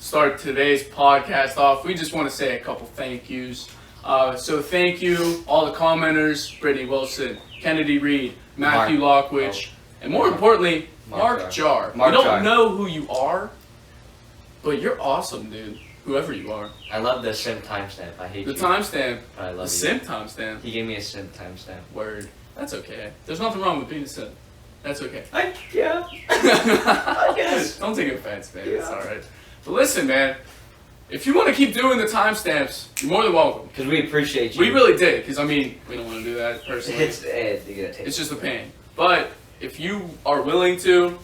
start today's podcast off, we just want to say a couple thank yous. So thank you, all the commenters, Brittany Wilson, Kennedy Reed, Matthew Lockwich, and more importantly, Mark Jar. We don't know who you are, but you're awesome, dude. Whoever you are. I love the sim timestamp. I hate the timestamp. I love the sim timestamp. He gave me a sim timestamp. Word. That's okay. There's nothing wrong with being a sim. That's okay. Yeah. I guess. Don't take offense, man. It's alright. But listen, man. If you want to keep doing the timestamps, you're more than welcome. Because we appreciate you. We really did. Because, I mean, we don't want to do that personally. It's just a pain. But if you are willing to,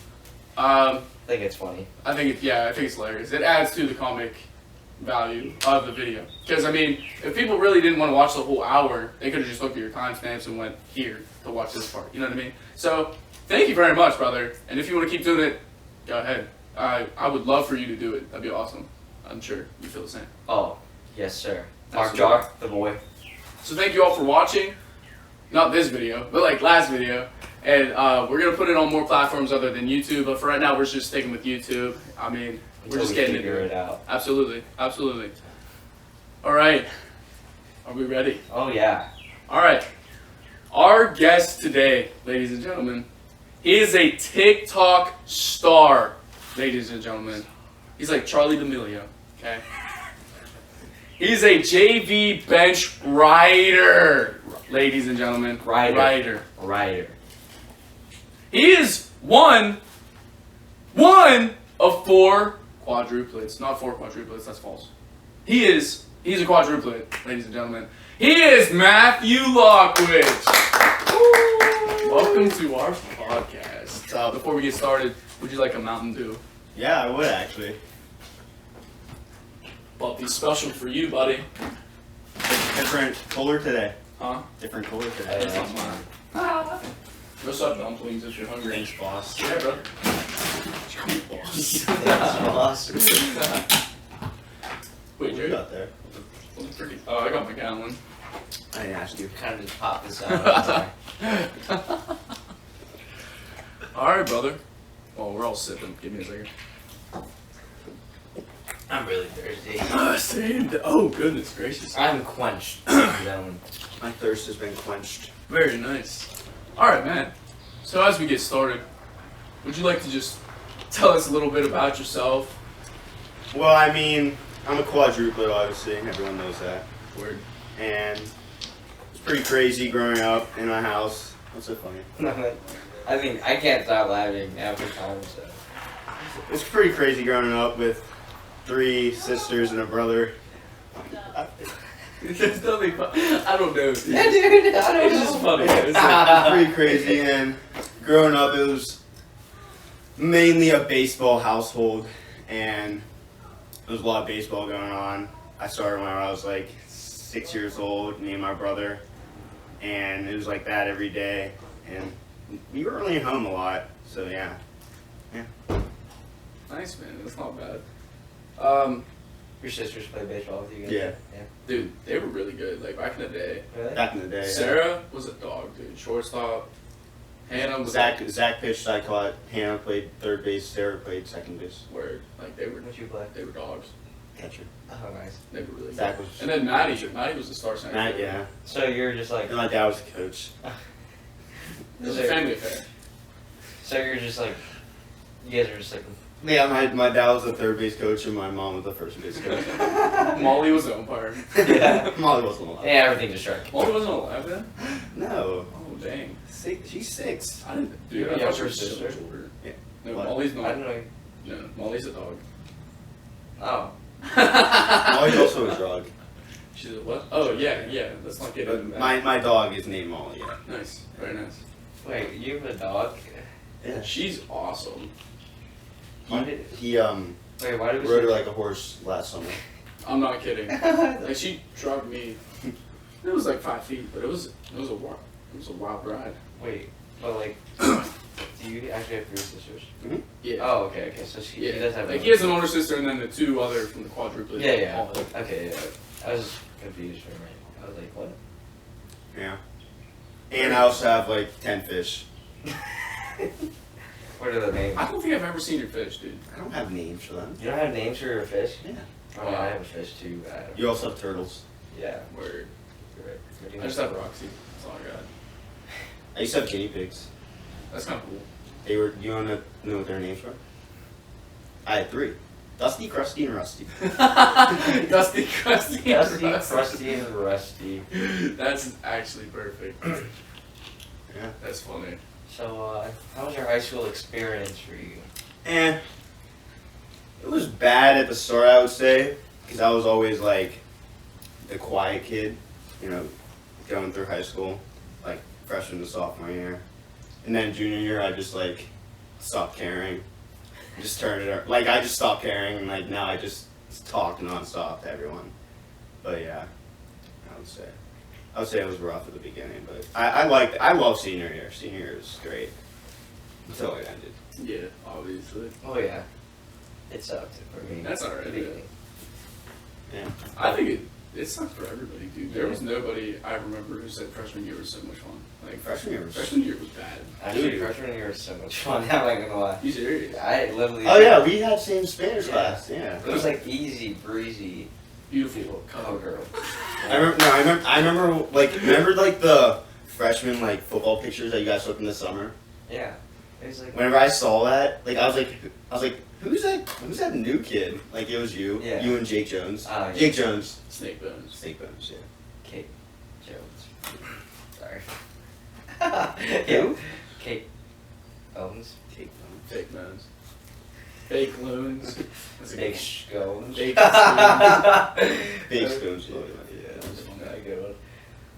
I think it's funny. I think it's hilarious. It adds to the comic value of the video. Because, I mean, if people really didn't want to watch the whole hour, they could have just looked at your timestamps and went here to watch this part. You know what I mean? So, thank you very much, brother. And if you want to keep doing it, go ahead. I would love for you to do it. That'd be awesome. I'm sure you feel the same. Oh, yes, sir. Mark Jar, the boy. So thank you all for watching. Not this video, but like last video. And we're going to put it on more platforms other than YouTube. But for right now, we're just sticking with YouTube. I mean, we're just getting it out. Absolutely. Absolutely. All right. Are we ready? Oh, yeah. All right. Our guest today, ladies and gentlemen, he is a TikTok star, ladies and gentlemen. He's like Charlie D'Amelio, okay? He's a JV bench rider, ladies and gentlemen. Rider. He is one of 4 quadruplets. Not 4 quadruplets, that's false. He's a quadruplet, ladies and gentlemen. He is Matthew Lockwich. Welcome to our podcast. Before we get started, would you like a Mountain Dew? Yeah, I would actually. Bought these special for you, buddy. Different color today. Huh? Different color today. That's not mine. What's up, dumplings, if you're hungry? Thanks, boss. Yeah, bro. Boss. Wait, What Jerry. you got there? Pretty. Oh, I got my gallon. I didn't ask you. Kind of just pop this out. Alright, brother. Well, we're all sipping. Give me a second. I'm really thirsty. Oh, goodness gracious. I'm quenched, gentlemen. My thirst has been quenched. Very nice. Alright, man. So as we get started, would you like to just tell us a little bit about yourself? Well, I mean, I'm a quadruplet, obviously. Everyone knows that. Word. And it's pretty crazy growing up in my house. What's so funny? I mean, I can't stop laughing every time, so. It's pretty crazy growing up with 3 sisters and a brother. There's nothing fun. I don't know. Dude. Yeah, dude, I don't It's know. just funny. It's like, Pretty crazy, and growing up it was mainly a baseball household, and there was a lot of baseball going on. I started when I was like 6 years old, me and my brother, and it was like that every day, and we were only at home a lot, so yeah. nice, man. That's not bad. Your sisters play baseball with you guys? Yeah. Dude, they were really good. Like back in the day. Really? Back in the day. Sarah was a dog, dude. Shortstop. Hannah was Zach pitched, I caught. Hannah played third base. Sarah played second base. word. Like they were. What'd you play? They were dogs. Catcher. Oh, nice. They were really Zach good. was. And then Maddie was the star center. Matt, yeah. So you're just like. And my dad was the coach. It was a family affair. So you're just like. You guys are just like. Yeah, my dad was the third base coach and my mom was the first base coach. Molly was the umpire. Yeah. Molly wasn't alive. Yeah, everything's a shark. Molly wasn't alive then? No. Oh, dang. She's 6. I didn't. Dude, Yeah, I thought she her was so sister. much older. Yeah. No, What? Molly's I not. don't know. No, Molly's a dog. Oh. Molly's also a drug. She's a what? Oh, yeah. Let's not get into But that. my dog is named Molly, yeah. Nice. Very nice. Wait, you have a dog? Yeah. She's awesome. He Wait, why did we rode her like a horse last summer. I'm not kidding. Like she drugged me. It was like 5 feet, but it was a wild ride. Wait, but like, do you actually have 3 sisters? Yeah. Oh, okay. So he does have. Like he has an older sister and then the 2 other from the quadruplet. Yeah. All of Okay, yeah. I was confused for a minute. I was like, what? Yeah. And I also have like 10 fish. What are the names? I don't think I've ever seen your fish, dude. I don't have names for them. You don't have names for your fish? Yeah. Oh, yeah, I have a fish too. You also have turtles. Yeah. Word. You're right. What do you I just have Roxy. That's all I got. I used to have guinea pigs. That's kind of cool. They were. You want to know what their names were? I had 3. Dusty, Krusty, and Rusty. Dusty, Krusty, Dusty, and Rusty. Krusty, and Rusty. That's actually perfect. Yeah. That's funny. So, how was your high school experience for you? It was bad at the start, I would say, because I was always like the quiet kid, you know, going through high school, like freshman to sophomore year, and then junior year I just like stopped caring, just turned it like I just stopped caring, and like now I just talk nonstop to everyone. But yeah, I would say it was rough at the beginning, but I love senior year. Senior year was great until it ended. Yeah, obviously. Oh, yeah. It sucked for me. That's alright, at the beginning. Yeah. I think it sucked for everybody, dude. There was nobody I remember who said freshman year was so much fun. Like Freshman year was. freshman year was bad. Actually, Dude. freshman year was so much fun. I'm not gonna lie. You serious? I literally. Oh yeah, we had same Spanish Yeah. class. Yeah. It was like easy breezy. Beautiful Oh, cover. girl. I remember like the freshman like football pictures that you guys took in the summer. Yeah. It was like. Whenever I saw that, like I was like, who's that new kid? Like it was you, Yeah. you and Jake Jones. Yeah. Jake Jones, Snake bones. Snake Bones. Yeah. Kate Jones. Sorry. Yeah. Kate Owens. Jake Jones. Fake bones. Fake loons. That's a good Big one. scones. Fake spoons. Big spoons. Yeah. Yeah, that's a good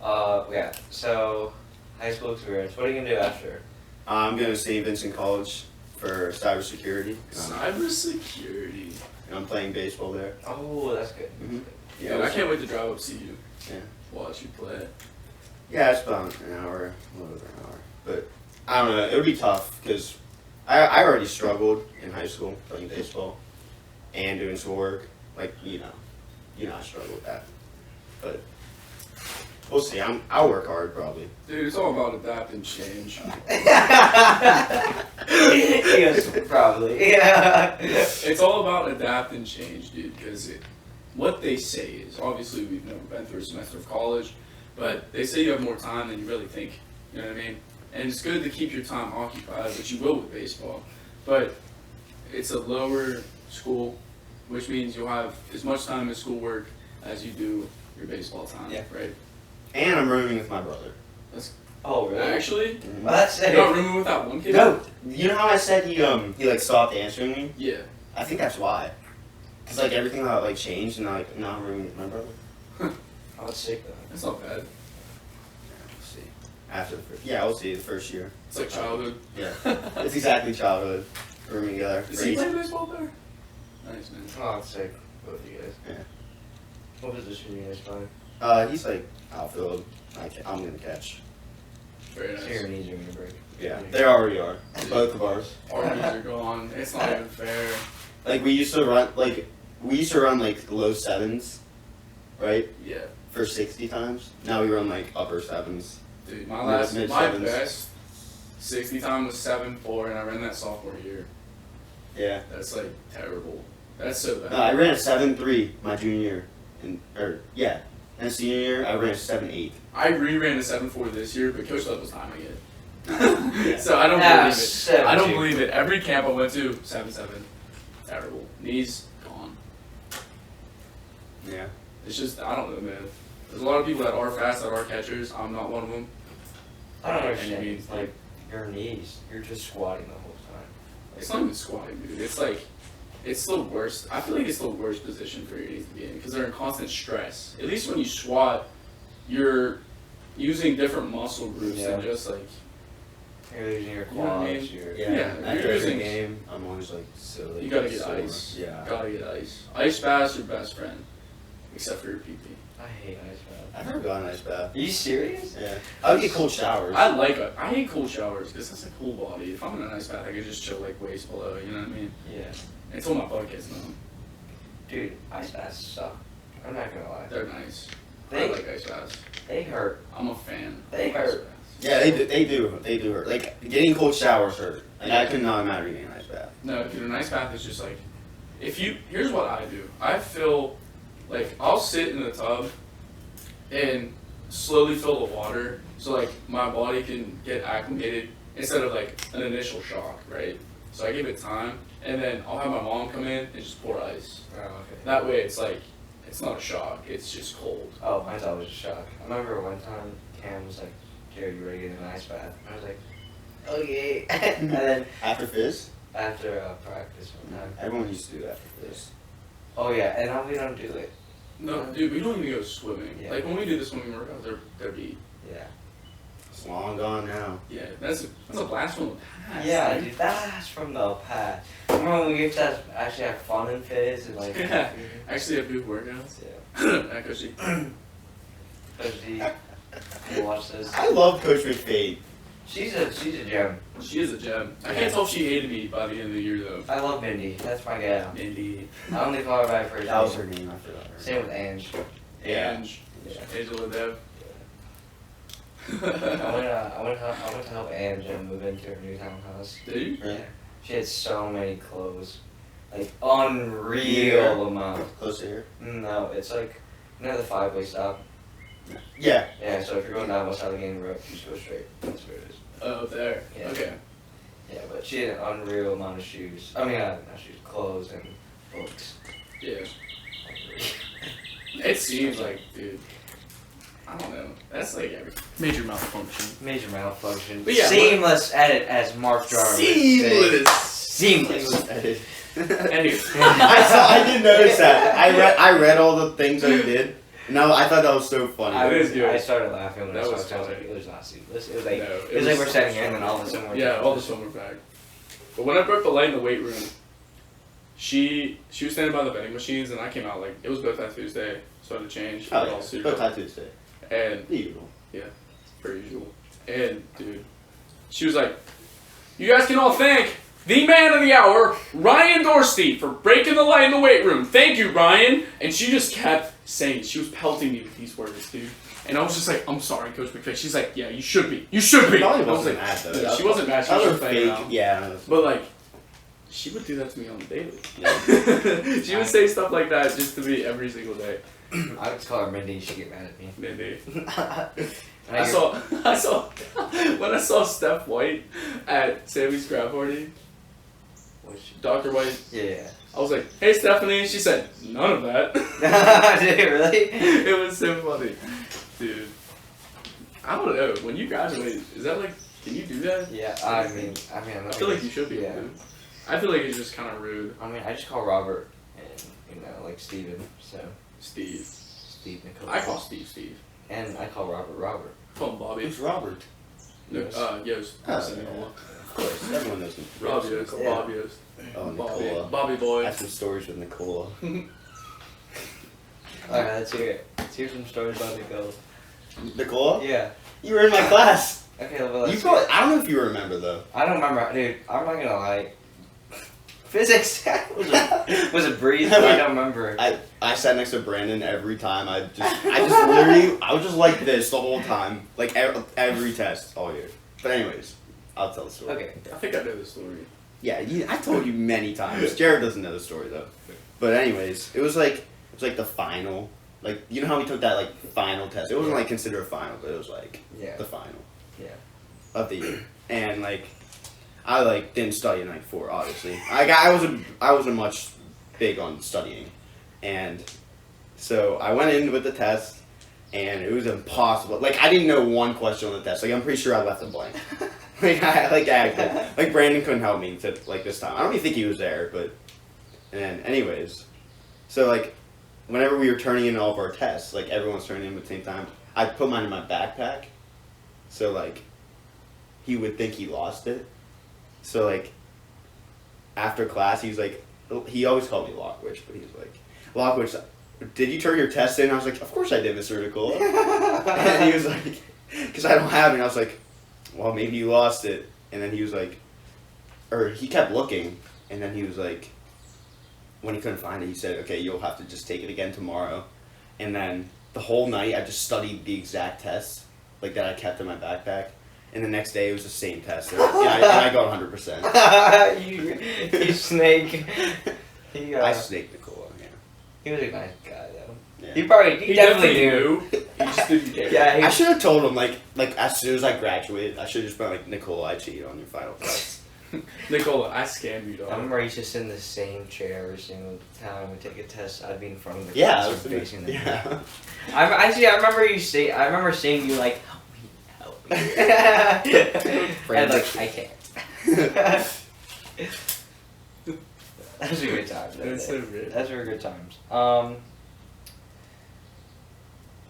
one. Yeah. So, high school experience. What are you gonna do after? I'm gonna St. Vincent College for cybersecurity. Cybersecurity. And I'm playing baseball there. Oh, that's good. Mhm. Yeah, I can't wait to drive up see you. Yeah. Watch you play. Yeah, it's about an hour, a little over an hour. But I don't know, it would be tough because I already struggled in high school playing baseball and doing some work. Like, you know I struggle with that. But we'll see. I'll work hard probably. Dude, it's all about adapt and change. Yes, probably. Yeah. It's all about adapt and change, dude, because what they say is, obviously we've never been through a semester of college, but they say you have more time than you really think, you know what I mean? And it's good to keep your time occupied, which you will with baseball, but it's a lower school, which means you'll have as much time in schoolwork as you do your baseball time, Yeah. right? And I'm rooming with my brother. Oh, really? Actually, Mhm. Well, that's you're it. not rooming with that one kid? No, you know how I said he like stopped answering me? Yeah. I think that's why. Cause like everything like changed and like now I'm rooming with my brother. Oh, that's sick though. That's not bad. We'll see. After the first, yeah, we'll see the first year. It's like childhood. Yeah, it's exactly childhood. Rooming together. Does he play baseball there? Nice, man. Oh, that's sick. Both of you guys. Yeah. What position do you guys play? He's like outfield. I'm gonna catch. Very So your nice. knees are gonna break. Yeah, they already are. Both of ours. Our knees are gone. It's not even fair. Like we used to run like low sevens, right? Yeah. For 60 times. Now we run like upper sevens. Dude, my Mid my sevens. best 60 time was 7.4, and I ran that sophomore year. Yeah. That's like terrible. That's so bad. No, I ran a 7.3 my junior year, and senior year I ran a 7.8. I re-ran a 7.4 this year, but Coach Love was timing it. Yeah. So I don't Ah, believe it. 7.2. I don't believe it. Every camp I went to, 7.7. Terrible. Knees gone. Yeah. It's just, I don't know, man. There's a lot of people that are fast, that are catchers. I'm not one of them. I don't And understand. you mean, It's like your knees. You're just squatting the whole time. It's not even squatting, dude. It's like, it's the worst. I feel like it's the worst position for your knees to be in because they're in constant stress. At least when you squat, you're using different muscle groups Yeah. than just like, You're losing your You know what I mean? quads. Your Yeah. Yeah, After you're every using- game, I'm always like silly. you gotta get sore. ice. Yeah. Gotta get ice. Ice bath's your best friend, except for your pee pee. I hate ice baths. I've never gotten an ice bath. Are you serious? Yeah. I would get cold showers. I hate cold showers because that's a cool body. If I'm in an ice bath, I could just chill like waist below. You know what I mean? Yeah. Until my butt gets numb. Dude, ice baths suck. I'm not gonna lie. They're nice. I They like ice baths. they hurt. I'm a fan. They of ice hurt. baths. Yeah, they do hurt. Like, getting cold showers hurt. Like, I could not imagine getting an ice bath. No, dude, an ice bath is just like, here's what I do. I feel like I'll sit in the tub and slowly fill the water so like my body can get acclimated instead of like an initial shock, right? So I give it time, and then I'll have my mom come in and just pour ice. Oh, okay. That way it's like, it's not a shock, it's just cold. Oh, mine's always a shock. I remember one time Cam was like, Jared, you ready to get in an ice bath? And I was like, okay. And then After fizz? after practice one time. Everyone used to do that after fizz. Oh yeah, and now we don't do it. No, dude, we don't even go swimming. Yeah. Like when we do the swimming workouts, they're beat. Yeah. It's long gone now. Yeah, that's a blast from the past. Yeah, dude. dude, that's from the past. Remember when we used to actually have fun and fizz and like. Yeah. Actually, have good workouts. Yeah. Actually, Especially, you watch this. I love Coach McFade. She's a gem. she is a gem. I can't tell if she hated me by the end of the year though. I love Mindy. That's my gal. Mindy, I only call her by her first That was name. her name, I forgot her. Same with Ange. Ange, Yeah. Angela Deb. I went to help Ange move into her new townhouse. Did you? Really? She had so many clothes, like unreal amount. Close to here? No, it's like the 5-way stop. Yeah. Yeah, so if you're going down West Allegheny Road, you just go straight. That's where it is. Oh, there. Yeah. Okay. Yeah, but she had an unreal amount of shoes. I mean, not shoes, clothes and books. Yeah. It seems like, dude. I don't know. That's like every major malfunction. Major malfunction. But yeah, Seamless edit, as Mark Jarvis would say. Seamless. Edit. Anyway. I did notice that. I read all the things that he did. No, I thought that was so funny. I started laughing when That I was saw it. I was funny. like, it was not seamless. It was like, No, it was like we're standing here and then all of a sudden we're Yeah, all of a sudden we're back. But when I broke the light in the weight room, she was standing by the vending machines, and I came out like it was both that Tuesday, so I had to change. Oh, all yeah. suited Go up, Tuesday. and The usual. per usual. And dude, she was like, "You guys can all thank the man of the hour, Ryan Dorsey, for breaking the light in the weight room. Thank you, Ryan." And she just kept saying it. She was pelting me with these words, dude. And I was just like, "I'm sorry, Coach McFay." She's like, "Yeah, you should be. You should be." Probably I was wasn't like, mad though. yeah, she wasn't mad. She That was was just playing fake. around. Yeah. But like, she would do that to me on the daily. Yeah. She would say stuff like that just to me every single day. I would call her Mindy, she'd get mad at me. Maybe. And I saw when I saw Steph White at Sammy's grad party, Which, Dr. White. yeah. I was like, "Hey, Stephanie," and she said, "None of that." Did it really? It was so funny, dude. I don't know. When you graduate, is that like, can you do that? Yeah, I mean, I feel like you should be able Yeah. to. I feel like it's just kind of rude. I mean, I just call Robert and, like Steven, so. Steve. Steve Nicholas. I call Steve Steve. And I call Robert Robert. I call him Bobby. Who's Robert? No, Yost. Yost. Oh, Listen, yeah. Of course, everyone knows him. Rob Yost. Yeah. Bob Yost. Oh, Bobby. Nicola. Bobby boy. I have some stories with Nicola. Alright, let's hear it. Let's hear some stories about Nicole. Nicola? Yeah. You were in my class. Okay, well, You probably, I don't know if you remember though. I don't remember, dude. I'm not gonna lie. Physics was a breeze, but I don't remember. I sat next to Brandon every time. I was just like this the whole time, like every test all year. But anyways, I'll tell the story. Okay. I think I know the story. Yeah, I told you many times. Jared doesn't know the story though. But anyways, it was like the final. Like, you know how we took that like final test? It wasn't like considered a final, but it was like Yeah. the final. Yeah. Of the year. And like I like didn't study the night before, obviously. I wasn't much big on studying. And so I went in with the test and it was impossible. Like, I didn't know one question on the test. Like, I'm pretty sure I left it blank. Like Brandon couldn't help me to like this time. I don't even think he was there, but and anyways. So like whenever we were turning in all of our tests, like everyone's turning in at the same time, I put mine in my backpack. So like he would think he lost it. So like after class he was like, he always called me Lockwich, but he was like, Lockwich, did you turn your test in? I was like, of course I did, Mr. Nicola. And he was like, because I don't have it. And I was like, well, maybe you lost it. And then he was like, or he kept looking, and then he was like, when he couldn't find it, he said, okay, you'll have to just take it again tomorrow. And then the whole night I just studied the exact tests like that I kept in my backpack. and the next day it was the same test. And I got 100%. you snake. I snaked Nicola. Yeah. He was a nice guy though. Yeah. He definitely knew. He just didn't care. Yeah, I should have told him like as soon as I graduated, I should have just been like, Nicola, I cheated on your final test. Nicola, I scammed you, dog. I remember I used to sit in the same chair every single time we take a test. I'd be in front of the Yeah, class facing them. yeah. I remember seeing you like, help me. And like, I can't. Those are good times. That's so good. Those were good times. My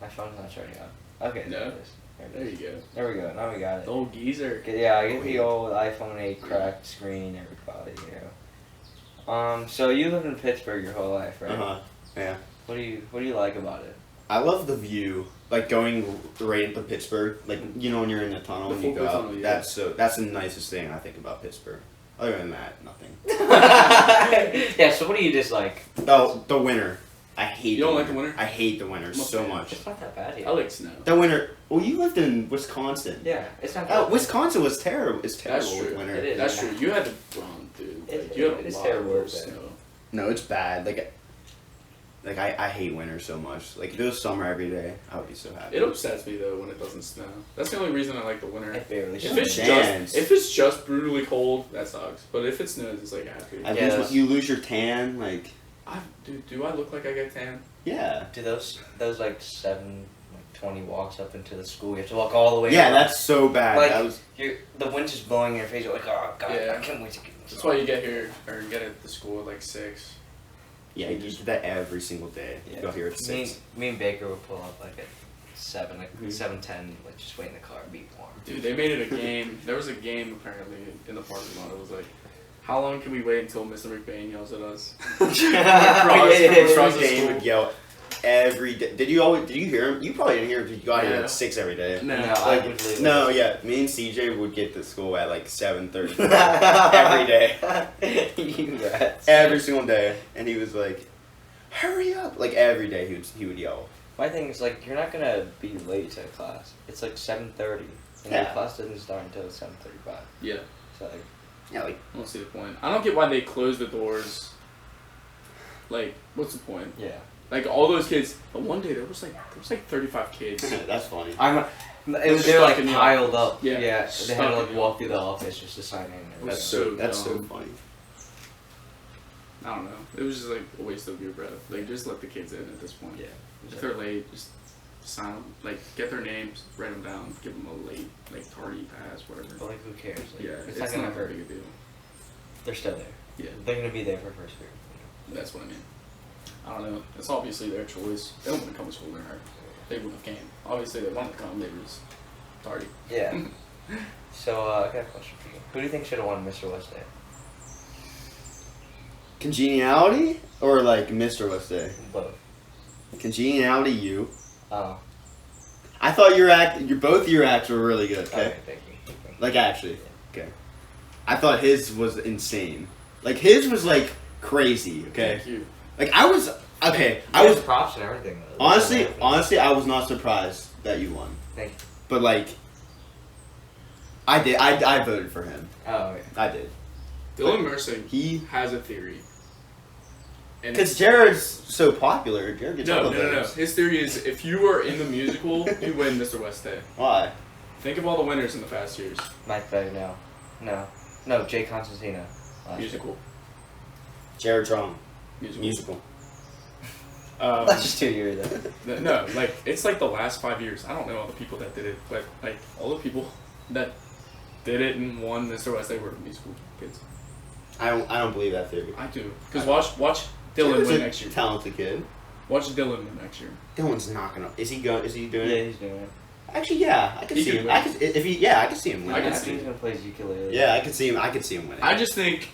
phone's not charging up. Okay. No. There it is. There you go. There we go. Now we got it. The old geezer. Yeah, I get the old iPhone 8 cracked screen, everybody, you know. So you lived in Pittsburgh your whole life, right? Yeah. What do you like about it? I love the view, like going right into Pittsburgh, like you know when you're in the tunnel The and you full go out. tunnel, yeah. That's the nicest thing I think about Pittsburgh. Other than that, nothing. Yeah, so what do you dislike? Oh, the winter. I hate. You don't like the winter? I hate the winter I'm so okay. much. It's not that bad here. I like snow. The winter. Well, you lived in Wisconsin. Yeah, it's not that Oh, bad. Wisconsin was terrible. It's That's terrible with true. winter. It is. That's true. You had to run, dude. Like, you had It a is lot terrible of with it. snow. No, it's bad. Like I hate winter so much. Like if it was summer every day, I would be so happy. It upsets me though when it doesn't snow. That's the only reason I like the winter. It barely If it's Dance. just if it's just brutally cold, that sucks. But if it snows, it's like happy. You lose your tan. Like Do I look like I get tan? yeah. Do those like 20 walks up into the school, you have to walk all the way Yeah, up. that's so bad. Like, That was the wind's just blowing in your face, you're like, oh god, Yeah. I can't wait to get That's why you get here or get at the school at like 6. yeah. You do that every single day. Yeah. You go here at 6. Me and Baker would pull up like at 7, like Mhm. 7:10, like just wait in the car, be warm. Dude, they made it a game. There was a game apparently in the parking lot. It was like, how long can we wait until Mr. McBain yells at us? Across the Dane school. would yell every day. Did you hear him? You probably didn't hear him because you got here Yeah. at 6 every day. No, I would leave No, yeah. Me and CJ would get to school at like 7:30 every day, You rats. every single day, and he was like, "Hurry up!" Like every day he would yell. My thing is like you're not gonna be late to class. It's like 7:30, and Yeah. your class doesn't start until 7:35. Yeah, So like, Yeah, like I don't see the point. I don't get why they close the doors. Like, what's the point? yeah. Like all those kids. But one day there was like 35 kids. that's funny. They were Stuck like in the piled office. up. Yeah, They had stuck to in like the walk through the office. office just to sign in. was That's so so dumb. funny. I don't know. It was just like a waste of your breath. Like just let the kids in at this point. Yeah. If they're late, just sign them. Like get their names, write them down, give them a late like tardy pass, whatever. But like, who cares? Like, Yeah, it's not gonna hurt. big a deal. They're still there. Yeah, They're gonna be there for first period. that's what I mean. I don't know. It's obviously their choice. They don't want to come to school. They wouldn't have came. Obviously, they wanted to come. They were just tardy. Yeah. So I got a question for you. Who do you think should have won Mr. West Day? Congeniality or like Mr. West Day? Both. Congeniality, you. Oh. I thought both your acts were really good. Okay. Thank you. Like actually, okay. I thought his was insane. Like his was like crazy. Okay. Thank you. Like I was okay. I was props and everything. Though. Honestly, I was not surprised that you won. Thank you. But like, I did. I voted for him. Oh, okay. I did. Dylan Mersing He has a theory. And because Jared's so popular. Jared gets all no. the votes. His theory is if you were in the musical, you win Mr. West Day. Why? Think of all the winners in the past years. Mike Beck, no. Jay Constantino. Musical. Jared Strong. Musical. Musical. That's just 2 years though. No, like it's like the last 5 years. I don't know all the people that did it, but like all the people that did it and won Mr. West Day were musical kids. I don't believe that theory. I do, because watch Dylan Jared's win a next year. talented kid. Watch Dylan win next year. Dylan's not gonna. Is he doing Yeah, it? he's doing it. Actually, yeah, I could He see could him. win. I could see him winning. I could I see think he's gonna play his ukulele. Yeah, I could see him. I could see him winning. I just think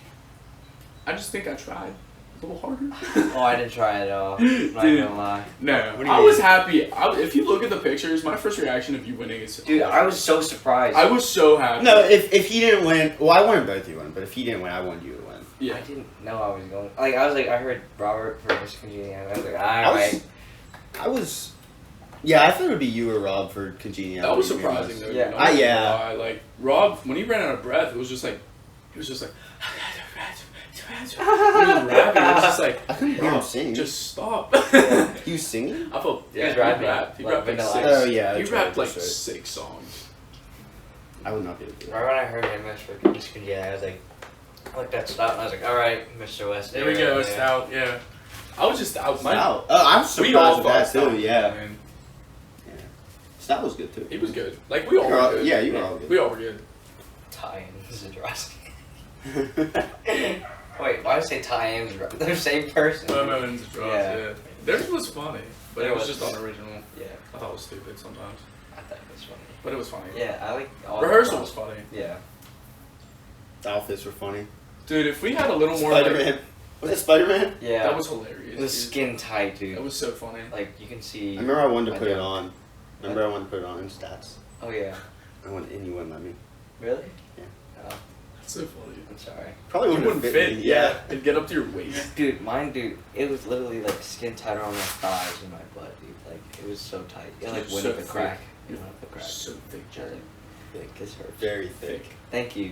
I tried a little harder. Oh, I didn't try it at all. I'm not Dude. gonna lie. No, What do you I mean? was happy. If you look at the pictures, my first reaction of you winning is, Dude, I was so surprised. I was so happy. No, if he didn't win, well, I wanted both of you to win, but if he didn't win, I wanted you to win. Yeah. I didn't know I was going. Like, I was like, I heard Robert for Miss Congeniality. I was like, I alright. was Yeah, I thought it would be you or Rob for congeniality. That was to be surprising honest. though. Yeah. You know? I'm not Yeah. gonna lie. Like Rob, when he ran out of breath, it was just like he was just rapping. It was just like I couldn't hear him sing. just stop. He was singing? I felt He was he rapping, rapped. He like rapped like Vanilla six. Ice. Oh, yeah, He that's right, rapped like that's right. 6 songs. I would not be able to do Right when I heard him for congeniality, I was like, I looked at Stout and I was like, all right, Mr. West. There we go, Stout. Yeah, I was just out. Stout. Oh, I was We all surprised with thought that Stout too, was yeah. good, man. Stout was good too. He was good. Like we all You were all- were good. yeah, you were all good. We all were good. Ty and Zadrowski. Wait, why did I say Ty and Zadrowski? They're the same person. Lemons, yeah. Theirs was funny, but it was just was. unoriginal. Yeah, I thought it was stupid sometimes, I thought it was funny. but it was funny. Yeah, I like all Rehearsal the was funny. Yeah. The outfits were funny. Dude, if we had a little more Spider-Man. Was it Spider-Man? Yeah. that was hilarious. It was dude. skin tight, dude. That was so funny. Like, you can see. I remember I wanted to my put it joke. on. Remember I wanted to put it on in stats. Oh, yeah. And you wouldn't let me. Really? Yeah. Oh, That's so funny. I'm sorry. Probably You wouldn't wouldn't fit fit. me. Yeah, it'd get up to your waist. Dude, it was literally like skin tight around my thighs and my butt, dude. Like, it was so tight. It like It's went so up the thick. crack. It went up the crack. So thick, I was Jared. like, thick, this hurts. Very thick. Thank you.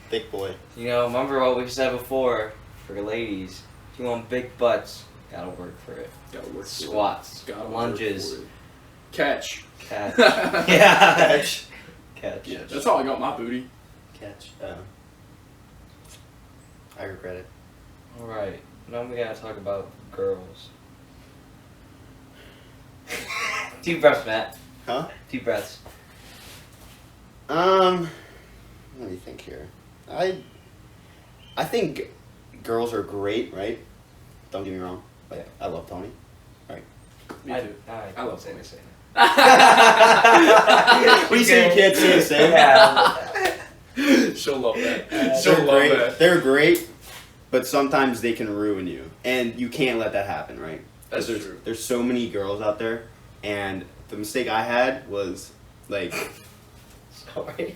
Thick boy. You know, remember what we said before for ladies? If you want big butts, gotta work for it. Gotta work for it. Squats, Gotta work lunges, for it. Catch. catch. Yeah. Catch. Catch. Yeah, that's how I got my booty. Catch. I regret it. Alright, now we gotta talk about girls. Deep breaths, Matt. Huh? Deep breaths. Let me think here. I think girls are great, right? Don't get me wrong. Like, Yeah. I love Tony. Me too. I love saying Tony. the same. What do you say you can't say the same? Yeah. She'll love that. They're She'll love great. that. They're great, but sometimes they can ruin you, and you can't let that happen, right? 'Cause That's true. There's so many girls out there, and the mistake I had was like, Sorry.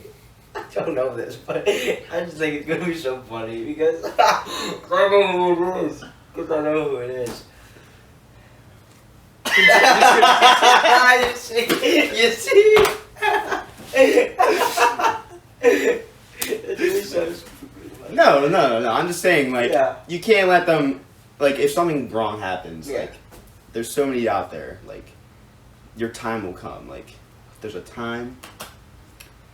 I don't know this, but I just think it's gonna be so funny because I know who it is. Because I know who it is. You see? You see? It's really so stupid. no. I'm just saying, like, Yeah. you can't let them, like, if something wrong happens, Yeah. like, there's so many out there, like, your time will come. Like, there's a time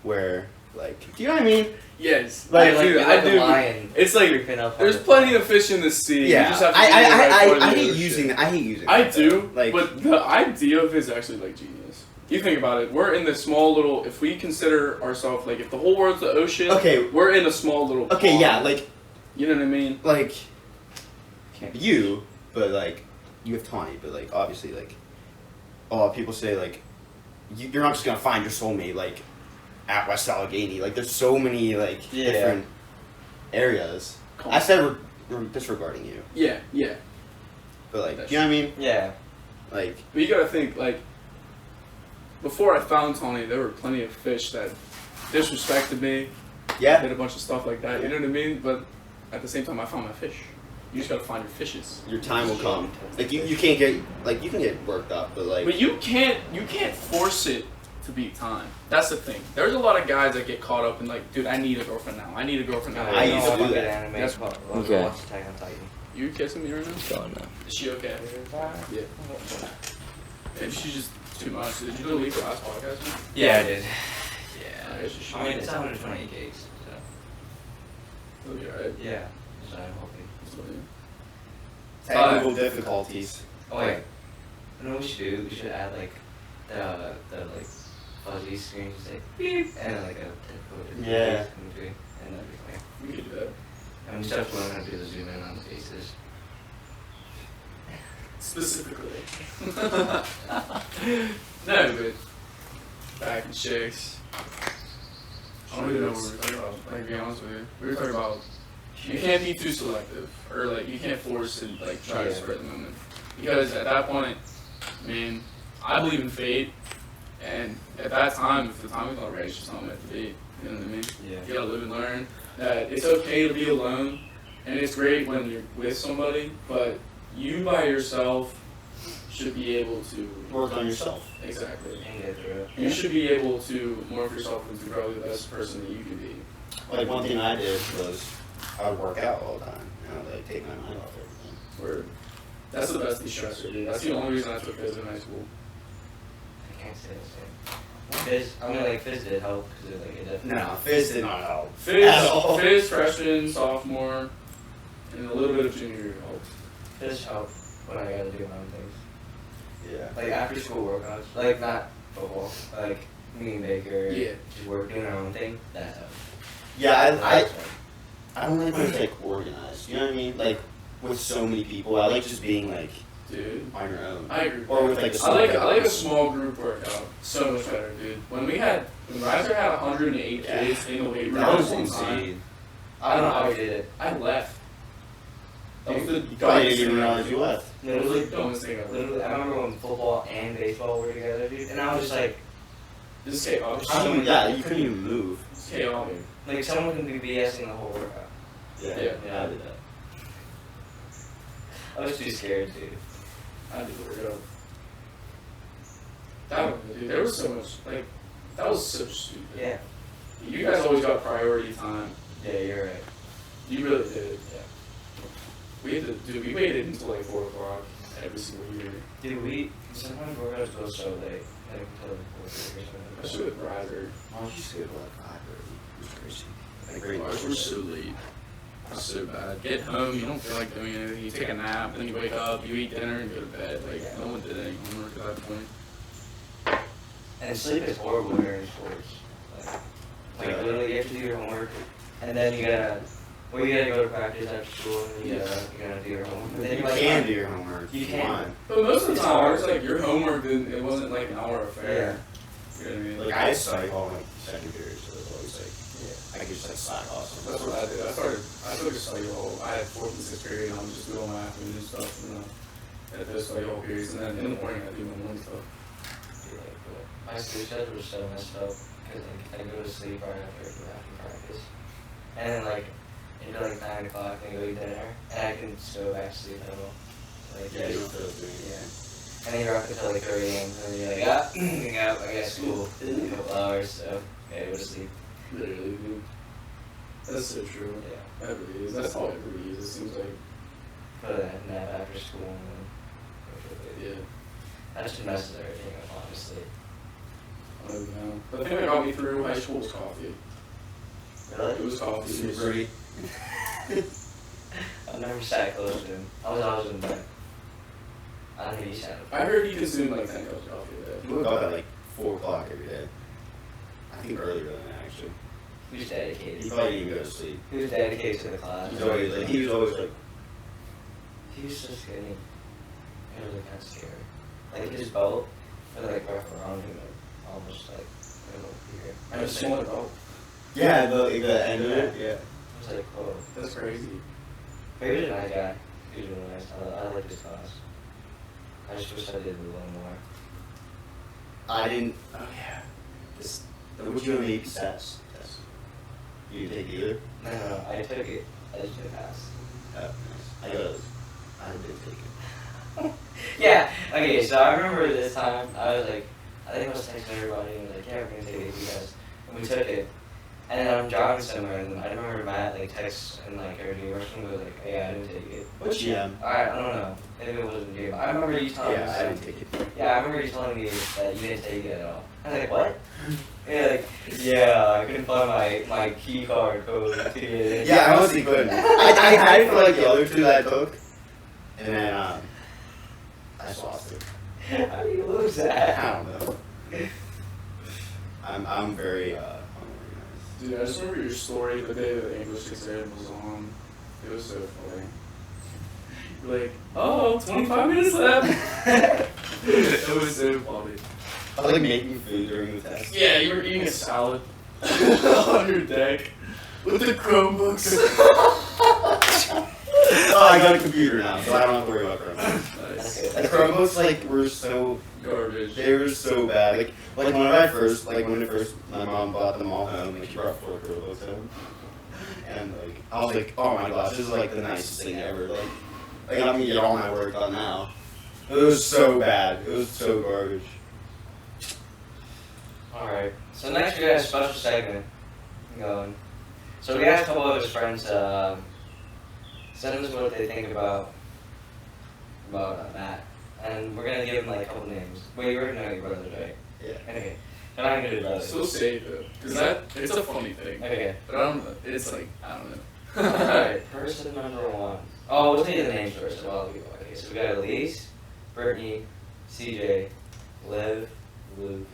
where, like, do you know what I mean? Yes. Like, I do. you're I like a do. lion It's like creeping up on there's the plenty fire. of fish in the sea. Yeah, You just have to I do the right part of I the hate other using shit. that. I hate using that. I do, Like, but the idea of it is actually like genius. You think about it. We're in this small little. If we consider ourselves like if the whole world's the ocean, Okay. we're in a small little. okay, pond. yeah, like, You know what I mean? like, you, but, like, you have Tawny, but, like, obviously, like, people say, like, you're not just gonna find your soulmate, like, at West Allegheny. Like, there's so many, like, Yeah. different areas. Come I on. said disregarding you, Yeah, yeah. but, like, That's you know what I mean? Yeah. Like, But you gotta think like. Before I found Tony, there were plenty of fish that disrespected me. yeah. Did a bunch of stuff like that. You know what I mean? But at the same time, I found my fish. You just gotta find your fishes. Your time will come. Like, you can't get, like, you can get worked up, but, like, But you can't force it to be time. That's the thing. There's a lot of guys that get caught up in like, dude, I need a girlfriend now. I need a girlfriend now. I used to do Good that. anime. That's Watch okay. Attack on Titan. You kissing me right now? Oh, no. Is she okay? Yeah. And she's just too much. Did you delete the last podcast? Man? Yeah, I did. I guess you should. I mean, it's 128 gigs, so. It'll be alright. Yeah. So I'm hoping. It's funny. technical difficulties. Oh wait. You know what we should do? We should add like the like fuzzy screens like beep and then like a Yeah. movie and that'd be funny. We could do that. And we just learn how to do the zoom in on the faces. Specifically. No, but back in chicks. I don't even know what we were talking about. Like, to be honest with you, we were talking about you can't be too selective, or like you can't force and like try to spread the moment, because at that point, I mean, I believe in fate, and at that time, if the time is not right, it's just not meant to be. You know what I mean? Yeah. You gotta live and learn that it's okay to be alone, and it's great when you're with somebody, but you by yourself should be able to Work on yourself. exactly. And get through it. You should be able to morph yourself into probably the best person that you can be. Like one thing I did was I would work out all the time. And I would like take my mind off everything. Word. That's the best de-stressor, dude. That's the only reason I took phys in high school. I can't say the same. Fizz, I mean, like, Fizz did help, because it definitely... No, Fizz did not help. At all. Fizz, freshman, sophomore, and a little bit of junior year helped. Fizz helped when I gotta do my own things. Yeah. Like, after school workouts. Like, not football. Like, me and Baker. Yeah. Just work, doing our own thing. That helped. Yeah, I don't like when it's like organized. You know what I mean? Like with so many people, I like just being like Dude. on your own. I agree. Or with like a I like a small group workout so much better, dude. When Riser had 108 kids in the weight room That at was one time, insane. I don't know how we did it. I left. That was the You probably didn't even realize you left. That was the dumbest thing ever. Literally, I remember when football and baseball were together, dude. And I was just like, This is chaotic. Yeah, you couldn't even move. It's chaotic. like, someone can be BSing the whole workout. Yeah. Yeah, I did that. I was too scared, dude. I did the workout. That one, dude, there was so much, like, that was so stupid. Yeah. You guys always got priority time. Yeah, you're right. You really did. Yeah. We waited until like 4 o'clock every single year. Dude, sometimes workouts go so late. Like, until 4 or something. Especially with Riser. Why don't you just go to like 5 early? It was crazy. Like great. Ours were so late. It was so bad. Get home, you don't feel like doing anything. You take a nap, then you wake up, you eat dinner, and go to bed. Like, no one did any homework at that point. And sleep is horrible during sports. Like literally, you have to do your homework, and then you gotta go to practice after school, and you gotta do your homework. And then You you're like, can do your homework. You if can. want. But most of the time, it's like your homework didn't, it wasn't like an hour affair. You know what I mean? Like I study all like second period, so it was always like I could just like slack off. That's what I did. I took a study hall. I had 4th and 6th period, and I was just doing my afternoon stuff, and at those study hall periods, and then in the morning I do my morning stuff. my sleep schedule was so messed up because like I go to sleep right after practice, and then like until like 9 o'clock, and go eat dinner, and I can just go back to sleep at all. Like Yeah, you don't feel doing it. yeah. And then you're up until like 3 a.m. and then you're like, I got school in a couple hours, so yeah, go to sleep. Literally, dude. That's so true. Yeah. That really is. That's all everybody is. It seems like. Put a nap after school and then go to bed. Yeah. That just messes everything up, honestly. I don't know. But the thing that got me through high school was coffee. It was coffee. It was great. I've never sat close to him. I was always in bed. I don't think he sat. I heard he consumed like 10 cups of coffee a day. You woke up at like 4 o'clock every day. I think earlier than that actually. He was dedicated. He probably didn't even go to sleep. He was dedicated to the class. He was always like, He was so skinny. It was like kind of scary. Like his belt, or like wrapped around him, like, almost like middle here. I just smaller belt. yeah, the end of it, yeah. It was like, oh. That's crazy. But he was a nice guy. He was really nice. I liked his class. I just wish I did a little more. I didn't. Oh yeah. Would you have an AP stats? Yes. You didn't take it either. No, I took it. I just didn't pass. Oh, nice. I did take it. Yeah. Okay. So I remember this time. I was like, I think I was texting everybody and was like, yeah, we're gonna take AP guys, and we took it. And then I'm driving somewhere, and I remember Matt like texts and like everything. Or something was like, hey, I didn't take it. Which yeah. I don't know. Maybe it wasn't you. I remember you telling me. Yeah, I didn't take it. Yeah, I remember you telling me that you didn't take it at all. I was like, what? Yeah, like, yeah, I couldn't find my key card code to get in. Yeah, I honestly couldn't. I had it for like the other two that I took, and then I just lost it. How do you lose that? I don't know. I'm very unorganized. Dude, I just remember your story the day that the English exam was on. It was so funny. You're like, oh, 25 minutes left. It was so funny. I was like making food during the test. Yeah, you were eating a salad on your deck with the Chromebooks. Oh, I got a computer now, so I don't have to worry about Chromebooks. Nice. The Chromebooks like were so Garbage. they were so bad. Like when my mom bought them all home, like she brought 4 Chromebooks home, and like I was like, oh my gosh, this is like the nicest thing ever. Like I'm gonna get all my work done now. It was so bad. It was so garbage. Alright, so next we got a special segment going. So we asked a couple of his friends to send us what they think about Matt. And we're gonna give him like a couple names. Wait, you already know your brothers, right? Yeah. Okay. They're not gonna do brothers. So safe though, because it's a funny thing. Okay. But I don't. It's like I don't know. Alright, person number one. Oh, we'll tell you the names first. Well, okay, so we got Elise, Brittany, CJ, Liv, Luke,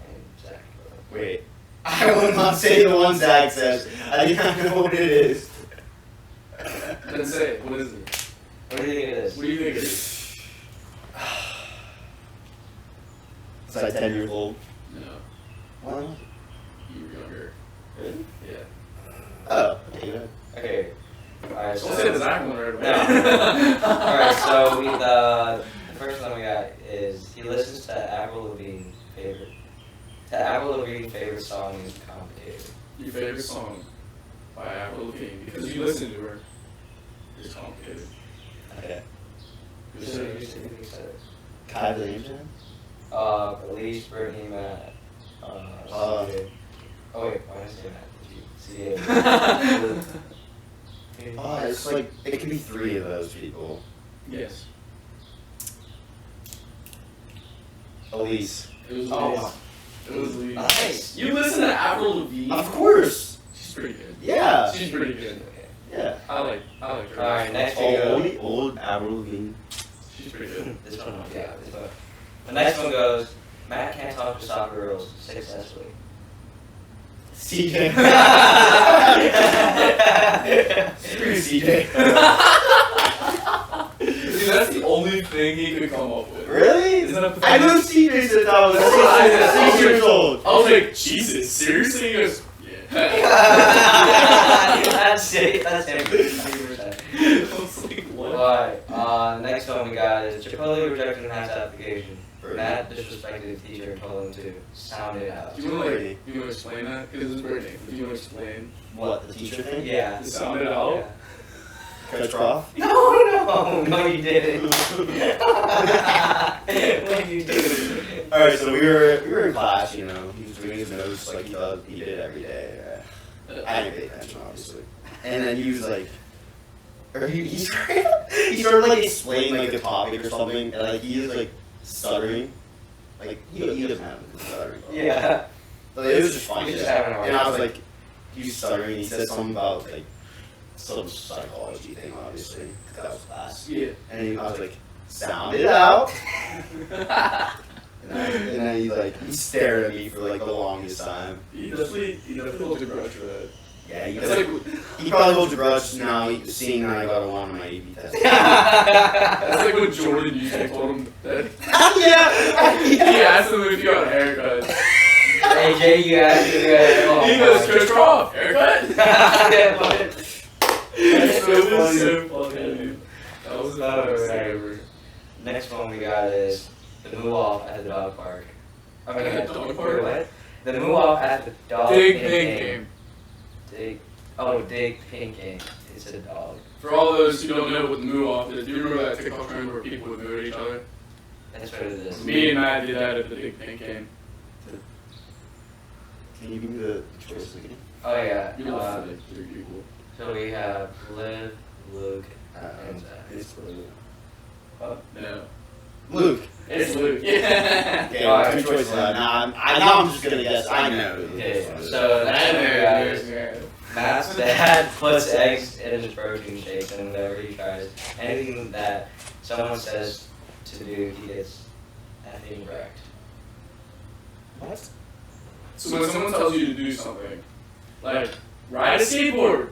and Zach. Wait. I will not say the one Zach says. I do not know what it is. Then say it. What is it? What do you think it is? What do you think it is? It's like 10 years old. No, What? you're younger. Really? Yeah. Oh, okay. Okay. Alright, Don't say the Zach one right away. No. Alright, so the first one we got is he listens to Avril Lavigne's favorite song is Complicated. Your favorite song by Avril Lavigne because you listen to her is Complicated. Okay. Who So said you it? said it. Kai Williamson? Elise, Brittany, Matt, CJ. Oh wait, why did I say Matt? CJ. Oh, it's like, it could be 3 of those people. Yes. Elise. It was Oh, Elise. It was Elise. nice. You listen to Avril Lavigne? Of course! She's pretty good. Yeah. She's pretty good. Okay. Yeah. I like her. Alright, next we go. Old Avril Lavigne. She's pretty good. This one, yeah, this one. The next one goes, Matt can't talk to soccer girls successfully. CJ. Screw CJ. See, that's the only thing he could come up with. Really? Isn't that the I know CJ since I was That's 6 years old. I was like, Jesus, seriously? He goes, yeah. That's it. That's it. 100%. I was like, what? Alright, next one we got is Chipotle rejected Matt's application. Matt disrespected the teacher and told him to sound it out. Do you want to explain that? Because it's Brittany. Do you want to explain What, the teacher thing? Yeah. to sound it out? Yeah. Coach Croft? No, you didn't. No, you didn't. Alright, so we were in class, you know, he was doing his notes like he does, he did every day. I didn't pay attention, obviously. And then he was like, or he started like explaining like a topic or something, and like he was like stuttering. Like he doesn't have stuttering. Yeah. But it was just funny. He's just having a hard And I was time. like, he was stuttering, he said something about like some psychology thing, obviously. 'Cause that was class. Yeah. And I was like, sound it out. And then he stared at me for like the longest time. He definitely holds a grudge for that. Yeah, It's like, he probably holds a grudge now, seeing that I got a 1 on my AP test. that's like when Jordan used to told him that. Yeah! He asked him if you got a haircut. Hey Jay, you guys do good. He goes, Coach Croft, haircut? That's so It was funny. so funny, dude. That was the funniest thing ever. Next one we got is the move off at the dog park. At the dog park? What? The move off at the dog Big pink pink game. Dig pink game. It's a dog. For all those who don't know what the moo off is, do you remember that TikTok trend where people would moo at each other? That's what it is. Me and Matt did that at the big pink game. Can you give me the choice again? Oh yeah. You look like 3 people. So we have Liv, Luke, and Zach. It's Luke. No. Luke. It's Luke. Yeah. Okay, Alright. 2 choices. Now I'm just gonna guess. I know. Okay, so that's what we got is Matt's dad puts eggs in his protein shakes and whenever he tries anything that someone says to do, he gets effing wrecked. What? So when someone tells you to do something, like ride a skateboard,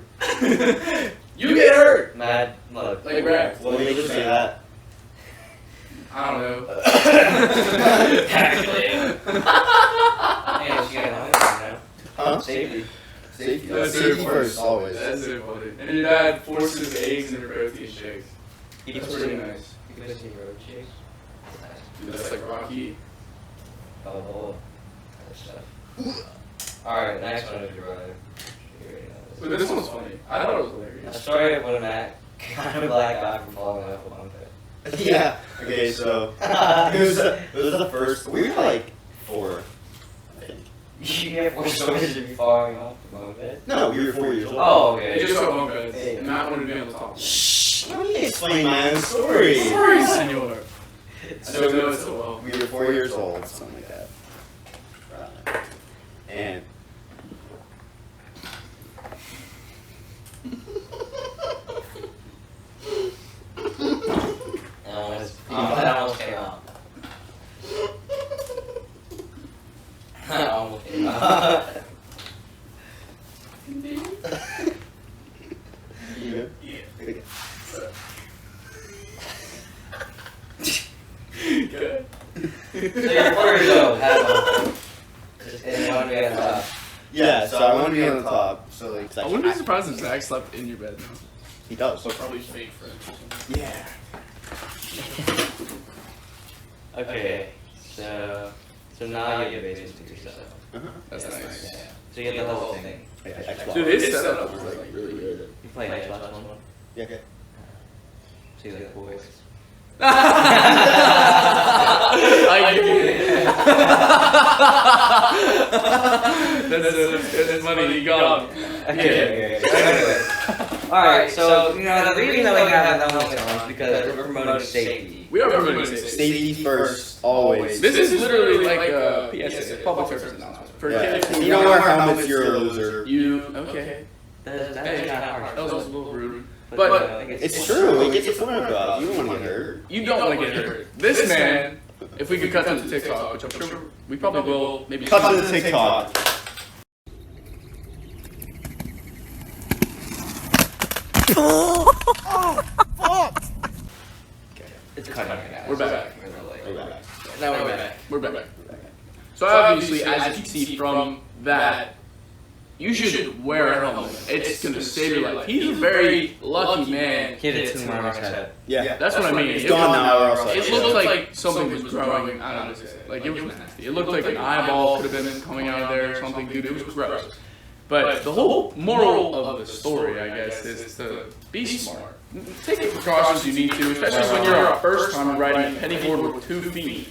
you get hurt. Matt, look. Like wrecked. What made you say that? I don't know. Technically. Yeah, she got an Huh? Safety. Safety. That's Safety so first, funny. always. That's so funny. And your dad forces eggs in your protein shakes. He That's puts pretty in- nice. He puts in road shakes. Dude, that's like Rocky. Oh, whole other stuff. Alright, next one is your brother. But this one's funny. I thought it was A hilarious. story of when Matt got a black eye from falling off a bunk bed. Yeah. Okay, so it was the first. We were like 4, I think. You have 4 stories to be falling off the moped? No, we were 4 years old. Oh, They okay. just got bunk beds, and Matt wanted to be on the top. Shh! Let me explain my own story. Sorry, senor. I don't know it so well. We were 4 years old, something like that. And That almost came out. That almost came out. yeah. Good. So you're 4 years old, and you want to be on top. Yeah, so I want to be on the top. So like, I wouldn't be surprised if Zach slept in your bed. He does. So probably fake friends or something. Yeah. Okay, so now you have a basement to yourself. That's nice. Yeah. So you get the whole thing. Dude, his setup was like really good. You play Xbox One? Yeah. Okay. So you like boys? That's funny. You got it. Okay. Anyway. Alright, so, you know, the reason that we have that one is because we're promoting safety. We are promoting safety. Safety first, always. This is literally like a PSA, public service announcement. For kids If who you don't wear helmets, you're a loser. You okay? That's Hey, not harsh. that was a little rude. But But It's true. It gets your point across. You don't want to get hurt. you don't want to get hurt. This man, if we could cut to the TikTok, which I'm sure we probably will, maybe Cut to the TikTok. It's cutting right now. We're back. Now we're back. We're back. So obviously, as you can see from that, you should wear a helmet. It's gonna save your life. He's a very lucky man. Kid hit 2 on his head. Yeah. That's what I mean. It's gone now. We're all set. It looked like something was growing out of his head. Like it was nasty. It looked like an eyeball could have been coming out of there or something. Dude, it was gross. But the whole moral of the story, I guess, is to be smart. Take the precautions you need to, especially when you're a first time riding a penny board with 2 feet.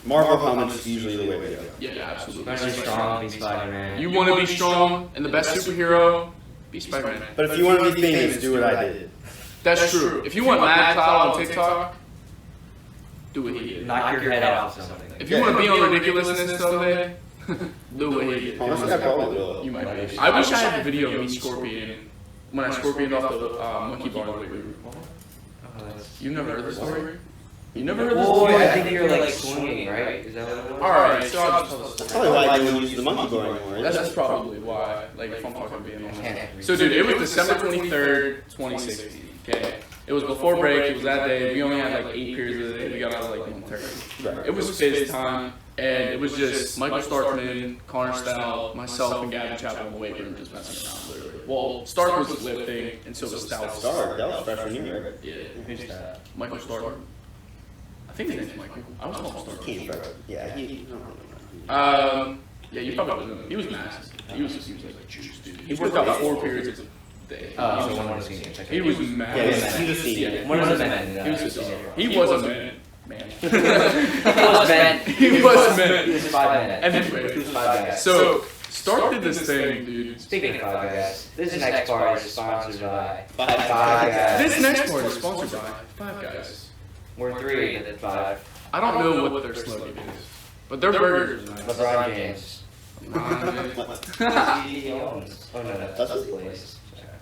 Marvel helmets is usually the way to go. Yeah, absolutely. Be strong, be Spider-Man. You want to be strong and the best superhero, be Spider-Man. But if you want to be famous, do what I did. That's true. If you want Mad Cloud on TikTok, do what he did. Knock your head off something. If you want to be on ridiculousness someday, do what he did. Honestly, I probably will. You might be. I wish I had the video of me scorpion when I scorpioned off the monkey bar in the weight room. You never heard the story? You never heard this Oh, story? I think you're like swinging, right? Is that what it was? Alright, so I'll just tell the story. Probably why I don't use the monkey bar anymore. That's probably why. Like, if I'm talking being honest. So, dude, it was December 23rd, 2016. Okay? It was before break. It was that day. We only had like 8 periods of the day. We got out at like 1:30. Right. It was fizz time, and it was just Michael Starkman, Connor Stout, myself, and Gavin Chapel in the weight room just messing around, literally. Well, Stark was lifting, and so was Stout. Stark, that was freshman year, right? Yeah. Who's that? Michael Stark. I think his name's Michael. I was calling him Stark. Yeah, Yeah, you probably knew him. He was massive. He was like juice, dude. He worked out 4 periods a day. So one was senior. He was Yeah, massive. he's a senior. One was a man. He was a senior. He was a man. He was men. He was man. He was 5 men. Anyway, He was 5 guys. so Stark did this thing, dude. Speaking of 5 guys, this next part is sponsored by 5 Five guys. This next part is sponsored by 5 Guys. We're 3 and then 5. I don't know what their slogan is, but their burgers are nice. LeBron James. LeBron He owns. Oh no, that's his place.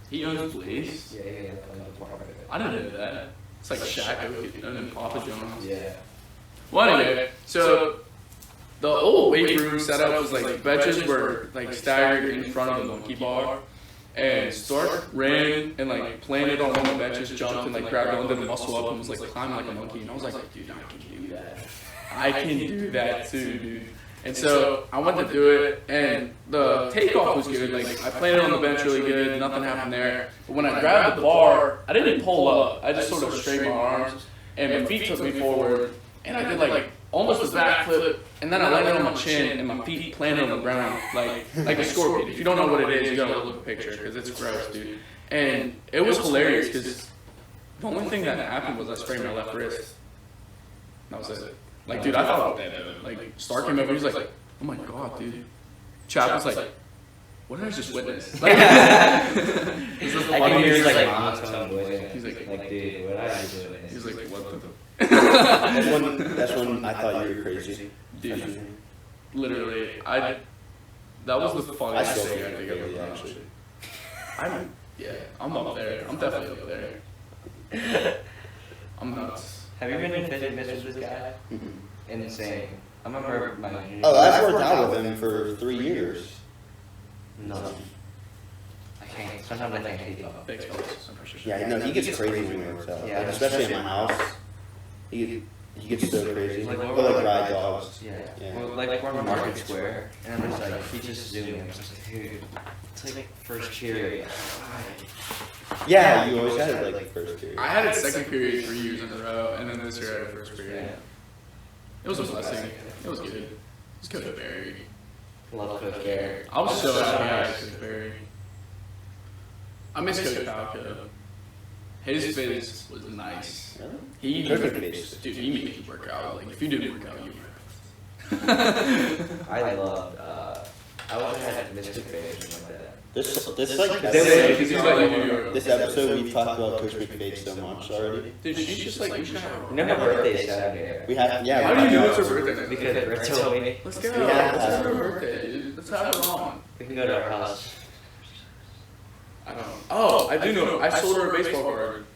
He owns Blaze. Yeah, yeah. I didn't know that. It's like Shaq and Papa John's. Yeah. Well, anyway, so the old weight room setup was like benches were like staggered in front of the monkey bar, and Stark ran and like planted on one of the benches, jumped and like grabbed onto the muscle up and was like climbing like a monkey. And I was like, dude, I can do that. I can do that too, dude. And so I went to do it, and the takeoff was good. Like I planted on the bench really good, nothing happened there. But when I grabbed the bar, I didn't pull up. I just sort of straightened my arms, and my feet took me forward, and I did like almost a backflip, and then I landed on my chin, and my feet planted on the ground like a scorpion. If you don't know what it is, you gotta look at the picture because it's gross, dude. And it was hilarious because The only thing that happened was I sprained my left wrist. That was it. Like, dude, I thought that. Like, Star came over, he was like, oh my god, dude. Chap was like, what did I just witness? Like, I can hear his like monotone voice. He's like, dude, what did I just witness? he's like, what the? That's when I thought you were crazy. Dude, literally, that was the funniest thing I think I've ever done. I'm up there. I'm definitely up there. I'm nuts. Have you been in fitness with this guy? Insane. I remember my junior. Oh, I've worked out with him for 3 years. Nothing. I can't. Sometimes I think I keep up. Thanks, fellas. I appreciate it. Yeah, no, he gets crazy when he works out. Yeah, Like, especially in my house. He gets so crazy. Like, But like ride dogs. Yeah. Yeah. Well, like we're on Market Square, and I'm just like, he just zoomed in. I was like, dude, it's like first period. Yeah, you always had it like first period. I had it second period 3 years in a row, and then this year I had first period. It was a blessing. It was good. It's Coach Barry. Love Coach Barry. I was so happy I had Coach Barry. I miss Coach Falco. His fitness was nice. Really? He dude, he made you work out. Like, if you didn't work out, you were. I loved. I wish I had Mystic Bay or something like that. This episode we've talked about Coach McFade so much already. Dude, she's just like, we should have You know her birthday's Saturday. We have, yeah. How do you know it's her birthday? Because Brett told me. Let's go. Yeah. Let's have her birthday, dude. Let's have her on. We can go to our house. I don't know. Oh, I do know. I sold her a baseball card.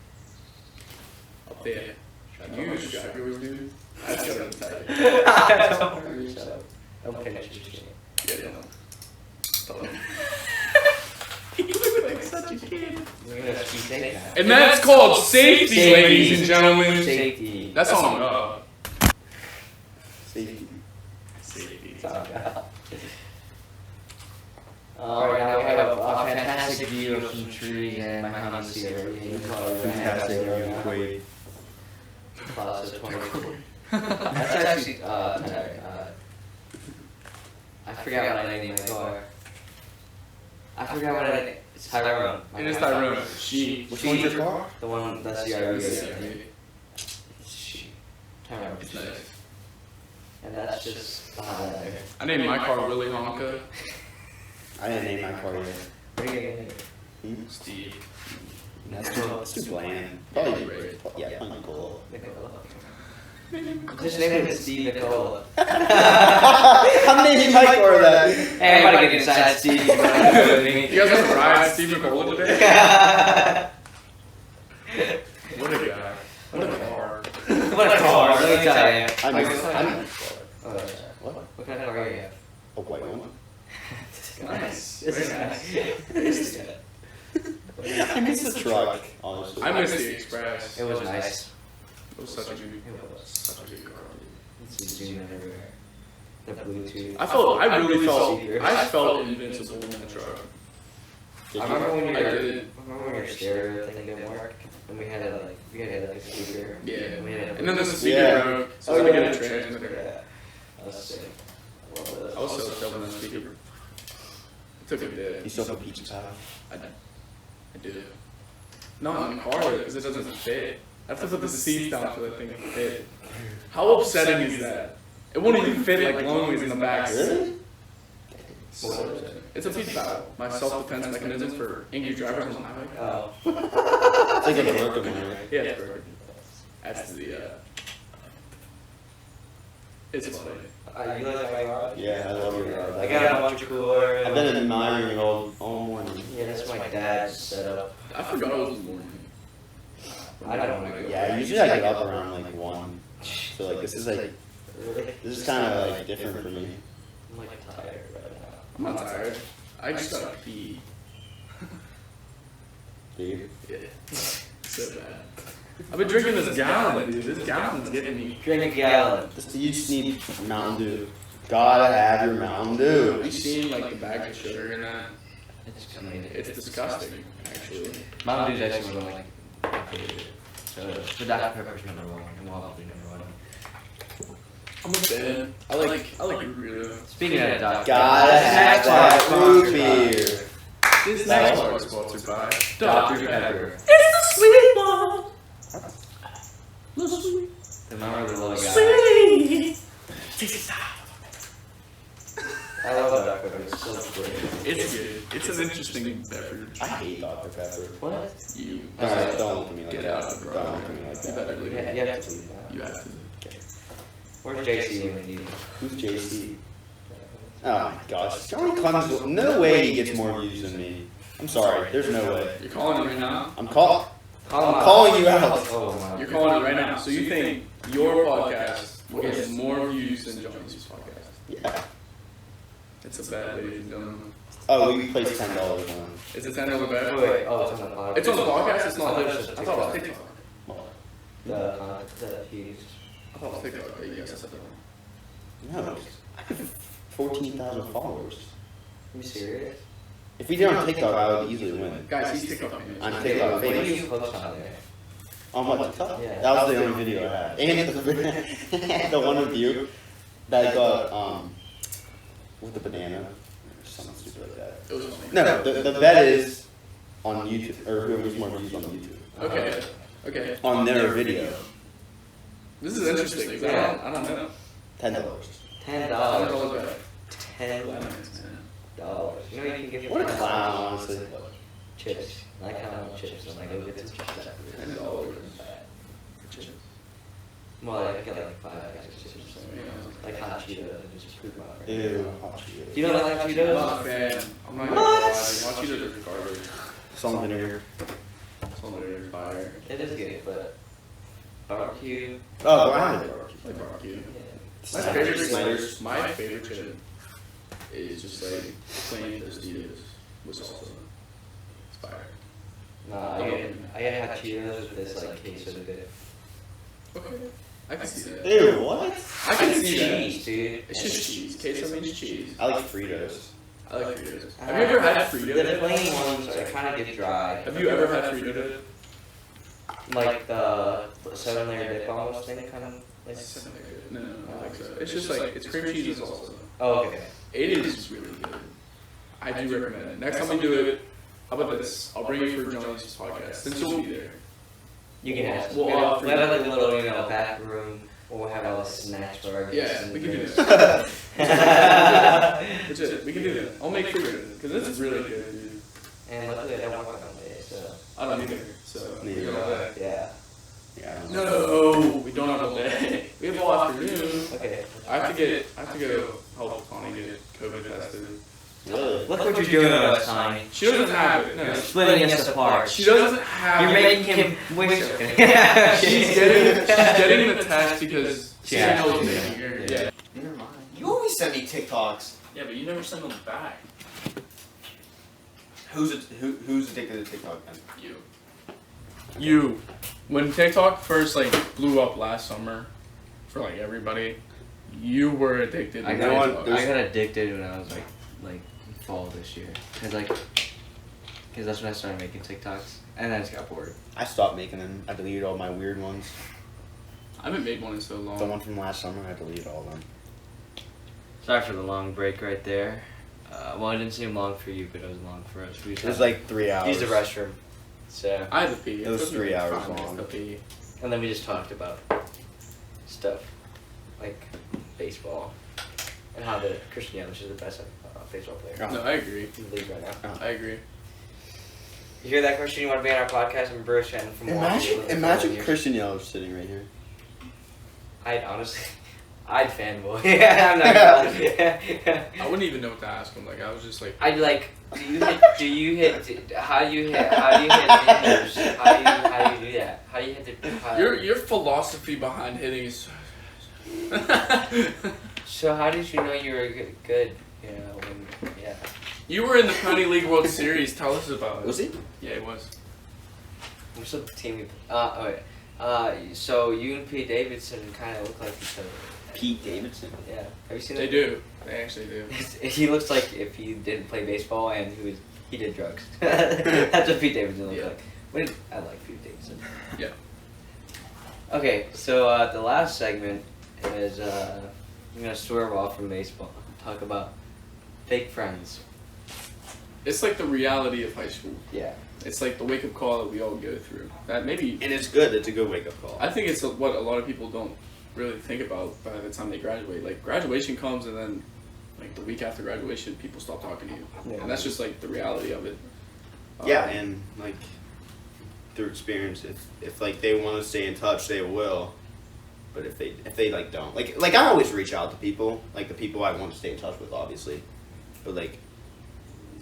Up there. You strap yours, dude. I just got to tell you. Don't finish your shit. Yeah, no. You look like such a kid. We're gonna speak safe now. And that's called safety, ladies and gentlemen. Safety. That's on God. Safety. Safety. Alright, now we have a fantastic view of some trees and my Honda CRV. Fantastic. Wait. Class of 24. That's actually, I forgot what I named my car. I forgot what I named. It's Tyrone. It is Tyrone. Which one's your car? The one that's CRV. Tyrone. It's nice. And that's just behind there. I named my car Willy Honka. I didn't name my car yet. What are you gonna name? Steve. That's too bland. Probably great. Yeah, probably cool. Just name it Steve Nicola. I'm naming my car that. Hey, everybody get inside Steve. You wanna go with me? You guys want to ride Steve Nicola today? What a guy. What a car. What a car, let me tell you. I'm What kind of car are you have? a white one. Nice. This is nice. I miss the truck, honestly. I miss the Express. It was nice. It was such a good, It was. such a good car. It's zooming everywhere. The Bluetooth. I really felt invincible in the truck. I remember when I did. your stereo thing didn't work, and we had a speaker. Yeah. We had And then the speaker Yeah. broke, so I had to get a transmitter. Yeah. That was sick. I was so stoked on that speaker. It took a You bit. still have a pizza pie? I do. Not in the car because it doesn't fit. I have to put the seats down so that thing can fit. How upsetting is that? It won't even fit like Lonely's in the back. Really? It's a pizza battle. My self-defense mechanism for angry drivers on the highway. Oh. It's like a broken one, right? Yeah, it's broken. That's the, it's funny. You like my garage? Yeah, I love your car. I got a bunch of cooler. I've been admiring it all morning. Yeah, that's my dad's setup. I forgot it was morning. I don't know. Yeah, usually I get up around like 1. So like this is Really? kind of like different for me. I'm like tired right now. I'm not tired. I just gotta pee. Do you? Yeah. So bad. I've been drinking this gallon, dude. This gallon's getting me. Drink a gallon. You just need Mountain Dew. Gotta have your Mountain Dew. Have you seen like the bags of sugar in that? It's disgusting, actually. Mountain Dew's actually one of like my favorite. So the Dr. Pepper's number 1, and Waffle number 1. I'm a fan. I like really. Speaking of Dr. Gotta have that root beer. This next part is sponsored by Dr. Pepper. It's the sweet one. not really little guy. Sweet. I love Dr. Pepper. It's so great. It's good. It's an interesting beverage. I hate Dr. Pepper. What? You Alright, don't look at me like get that. out of the Don't look at me like You better that. leave. Yeah, you have to leave that. You have to. Where's JC when you need him? Who's JC? Oh my gosh. Johnny Clemens, no way he gets more views than me. I'm sorry, there's no way. You're calling it right now? I'm calling you out. Oh my. You're calling it right now. So you think your podcast will get more views than Johnny's podcast? Yeah. It's a bet, ladies and gentlemen. Oh, we placed $10 on. It's a $10 bet. Wait, oh, it's on the podcast. It's on the podcast? It's not. I I thought it was thought it was TikTok. The he's. I thought it was TikTok. But yes, I said that. No. I have 14,000 followers. Are you serious? If we did on TikTok, I would easily win. Guys, he's TikTok famous. On TikTok, What do famous. you post on there? On what, TikTok? Yeah. That was the only video I had. And the one with you that got, with the banana, or something stupid like that. It was funny. No, the bet is on YouTube, or whoever gets more views on YouTube. Okay. Okay. On their video. This is interesting. Because I don't know. $10. $10. $10 bet. $10. You know you can get What a clown, honestly. chips. I kind of want chips. I'm like, go get some chips. $10. Well, I get like 5 bags of chips or something. Like hot Cheetos and just poop out. Right? Ew. Do you not like hot I'm Cheetos? not a fan. I'm not gonna lie. Hot Cheetos are garbage. Salt and vinegar. Salt and fire. It is good, but barbecue. Oh, I I like barbecue. Yeah. My favorite chip is just like plain Tostitos with salsa. It's fire. Nah, I get hot Cheetos with this like queso dip. Okay. I can see that. Ew, what? I can see that. Cheese, dude. It's just cheese. Queso means cheese. I like Fritos. I like Fritos. Have you ever had The Fritos? plain ones are kind of get dry. Have you ever had Fritos? Like the 7-layer dip almost thing, kind of. Like. No, I don't think so. It's just like, it's cream cheese and salsa. Oh, okay. It is really good. I do recommend it. Next time we do it, how about this? I'll bring you for Johnny's podcast, since you'll be there. You can have. We'll We'll offer have you- like a little, bathroom. We'll have all the snacks for our guests. Yeah, in we the can do room. that. Legit, we can do that. I'll make Fritos, because this is really good, dude. And luckily I don't work on Monday, so. I don't either, so. Neither. we got all that. Yeah. Yeah. No, we don't have all day. We have all afternoon. Okay. I have to go help Connie get COVID tested. Really? Look what you're doing to us, Connie. She doesn't have it. No. Splitting us apart. She doesn't have You're it. making him wish. She's getting the test because she Yeah. knows it's here. Yeah. Never mind. You always send me TikToks. Yeah, but you never send them back. Who's addicted to TikTok then? You. When TikTok first blew up last summer for everybody, you were addicted to I TikTok. got addicted when I was like fall this year, cause that's when I started making TikToks, and I just got bored. I stopped making them. I deleted all my weird ones. I haven't made one in so long. The one from last summer, I deleted all of them. Sorry for the long break right there. Well, it didn't seem long for you, but it was long for us. We It was like 3 hours. used the restroom, so I had to pee. It was took me 3 hours 5 minutes long. to pee. and then we just talked about stuff like baseball and how the Christian Yelich is the best baseball player No, I agree. in the league right now. I agree. You hear that, Christian? You want to be on our podcast? I'm Bruce and from Milwaukee. Imagine Christian Yelich sitting right here. I'd honestly, I'd fanboy. I'm not gonna lie. I wouldn't even know what to ask him. I was just like, I'd like, how do you hit fingers? How do you do that? How do you hit the? your philosophy behind hitting is. So how did you know you were good? You know, yeah. You were in the County League World Series. Tell us about it. Was he? Yeah, it was. What's the team? So you and Pete Davidson kind of look like each other. Pete Davidson. Yeah. Have you seen They it? do. They actually do. He looks like if he didn't play baseball and he did drugs. That's what Pete Davidson looks like. I like Pete Davidson. Yeah. Okay, so the last segment is I'm gonna swerve off from baseball. Talk about fake friends. It's like the reality of high school. Yeah. It's like the wake up call that we all go through. That maybe And it's good. It's a good wake up call. I think it's what a lot of people don't really think about by the time they graduate. Like graduation comes and then like the week after graduation, people stop talking to you, Yeah. and that's just like the reality of it. Yeah, and like through experience, if like they want to stay in touch, they will. But if they like don't, like I always reach out to people, like the people I want to stay in touch with, obviously. But like,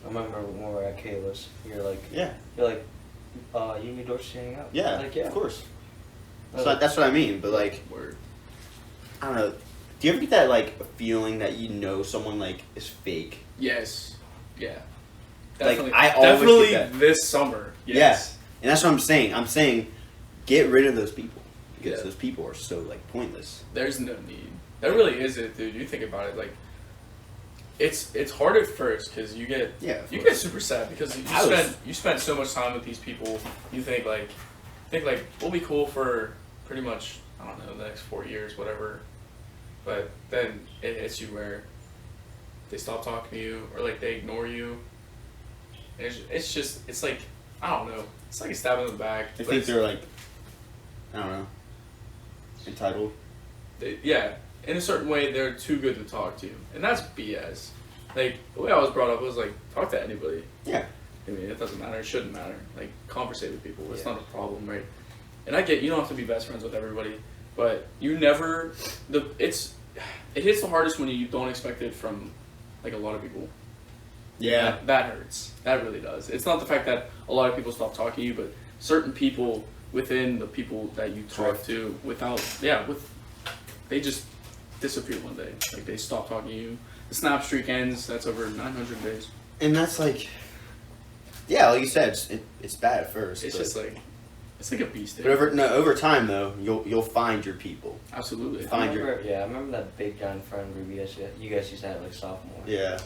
I remember when we were at Kayla's, you're like, yeah, you need Dorothy to hang out? yeah, Like, yeah. of course. I was So like, that's what I mean. But like, Word. I don't know. Do you ever get that like feeling that you know someone like is fake? Yes. Yeah. Like, Definitely. I always definitely get that. this summer. Yes. And that's what I'm saying. I'm saying, get rid of those people because Yeah. those people are so like pointless. There's no need. There really isn't, dude. You think about it, like it's hard at first because you get super sad because you spend so much time with these people. You think like we'll be cool for pretty much I don't know the next 4 years, whatever. But then it hits you where they stop talking to you or like they ignore you. And it's like I don't know. It's like a stab in the back. I but think they're like, I don't know, entitled. yeah, in a certain way, they're too good to talk to, and that's BS. Like the way I was brought up was like talk to anybody. Yeah. I mean, it doesn't matter. It shouldn't matter. Like conversate with people. It's Yeah. not a problem, right? And I get you don't have to be best friends with everybody, but you never. It hits the hardest when you don't expect it from like a lot of people. Yeah. That hurts. That really does. It's not the fact that a lot of people stop talking to you, but certain people within the people that you talk to they just disappear one day. Like they stop talking to you. The snap streak ends. That's over 900 days. And that's like, yeah, like you said, it's bad at first. It's just like, it's like a beast. But over time though, you'll find your people. Absolutely. Find I remember that big giant friend group you guys used to have like sophomore. Yeah.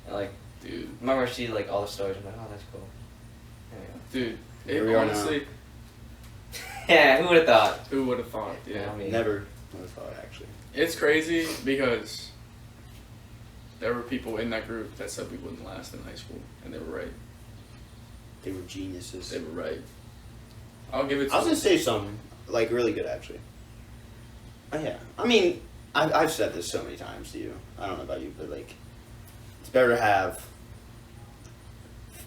And, like, Dude. I remember I see like all the stories. I'm like, oh, that's cool. Dude. Here we are honestly, Yeah, who would have thought? who would have thought? Yeah. I mean, Never would have thought actually. It's crazy because there were people in that group that said we wouldn't last in high school, and they were right. They were geniuses. They were right. I'll give it to I was them. gonna say something like really good actually. Oh yeah. I mean, I've said this so many times to you. I don't know about you, but like, it's better to have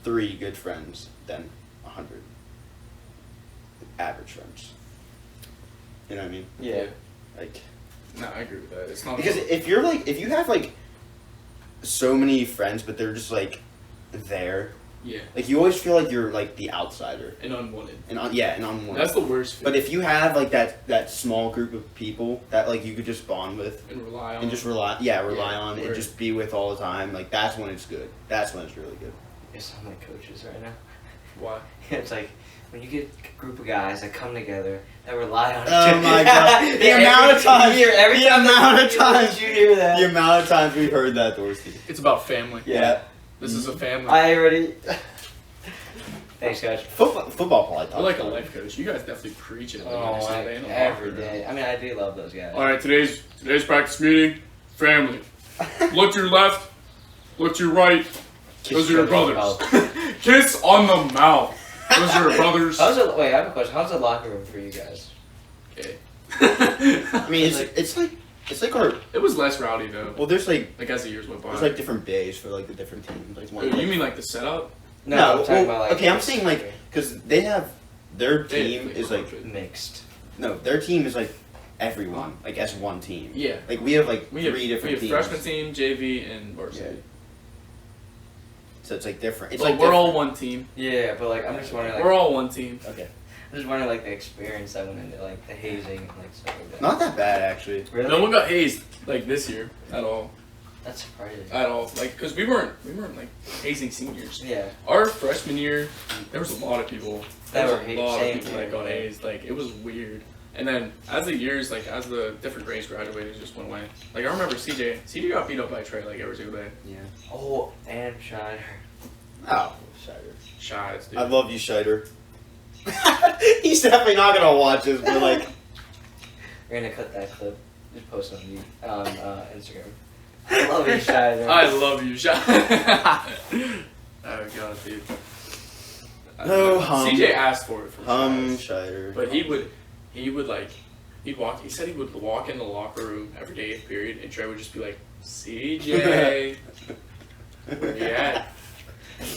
3 good friends than 100 average friends. You know what I mean? yeah. Like, No, I agree with that. It's not because if you have like so many friends, but they're just like there, yeah, like you always feel like you're like the outsider and unwanted. and unwanted. That's the worst. But if you have like that small group of people that like you could just bond with and rely on and just rely on word. and just be with all the time, like that's when it's good. That's when it's really good. You sound like coaches right now. why? It's like when you get a group of guys that come together that rely on each Oh other. my God. The amount of times you hear that. The amount of times we've heard that, Dorsey. It's about family. Yeah. This is a family. I already. Thanks, guys. Football probably talks We're like a about it. life coach. You guys definitely preach it. Like, Oh, every single day in the every locker room. day. I mean, I do love those guys. All right, today's practice meeting. Family. Look to your left. Look to your right. Those are your brothers. Kiss on the mouth. Those are your brothers. Wait, I have a question. How's the locker room for you guys? Okay. I mean, it's like our. It was less rowdy though. Well, there's like As the years went by. there's like different bays for like the different teams. Like one. You mean like the setup? No, I'm talking about like. okay, I'm saying like because they have their team is like mixed. no, their team is like everyone like as one team. Yeah. Like we have like We 3 have different teams. freshman team, JV, and varsity. Yeah. So it's like different. It's But like we're all different. one team. Yeah, but like I'm just wondering. Like, We're all one team. Okay. I'm just wondering like the experience that went into like the hazing and like stuff like that. Not that bad actually. Really? No one got hazed like this year at all. That's surprising. At all. Like, because we weren't like hazing seniors. Yeah. Our freshman year, there was a lot of people. That There were was a lot of same people that here, got yeah. hazed. Like, it was weird. And then as the years, like as the different grades graduated, it just went away. Like I remember CJ got beat up by Trey like every single day. Yeah. Oh, and Shiner. Oh, Scheider. Shots, dude. I love you, Scheider. He's definitely not gonna watch this, but like. We're gonna cut that clip. Just post it on Instagram. I love you, Shiner. I love you, Shot. Oh god, dude. No, CJ asked for it from Scheider. Shots. But he would He said he would walk in the locker room every day, 8th period, and Trey would just be like, CJ, where you at?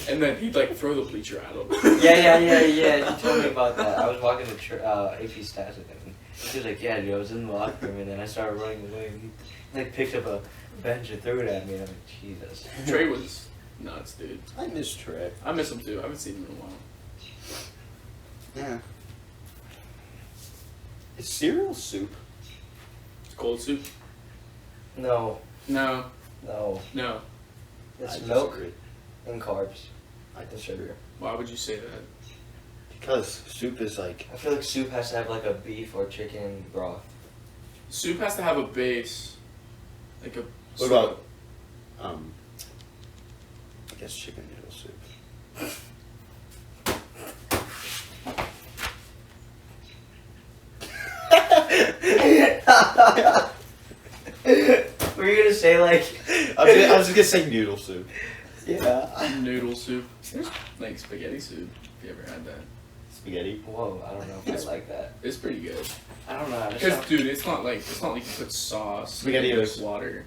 And then he'd like throw the bleacher at him. Yeah. He told me about that. I was walking to AP stats with him. And he was like, yeah, dude, I was in the locker room, and then I started running away. And he like picked up a bench and threw it at me. And I'm like, Jesus. Trey was nuts, dude. I miss Trey. I miss him too. I haven't seen him in a while. Yeah. Is cereal soup? It's cold soup? No. No. It's I milk disagree. and carbs. I disagree. Why would you say that? Because soup is like. I feel like soup has to have like a beef or chicken broth. Soup has to have a base. Like a. What about? I guess chicken noodle soup. Were you gonna say like? I was just gonna say noodle soup. Yeah. Noodle soup? There's like spaghetti soup. If you ever had that. Spaghetti. Whoa, I don't know if I like that. It's pretty good. I don't know. Because dude, it's not like you put sauce. Spaghetti with is- water.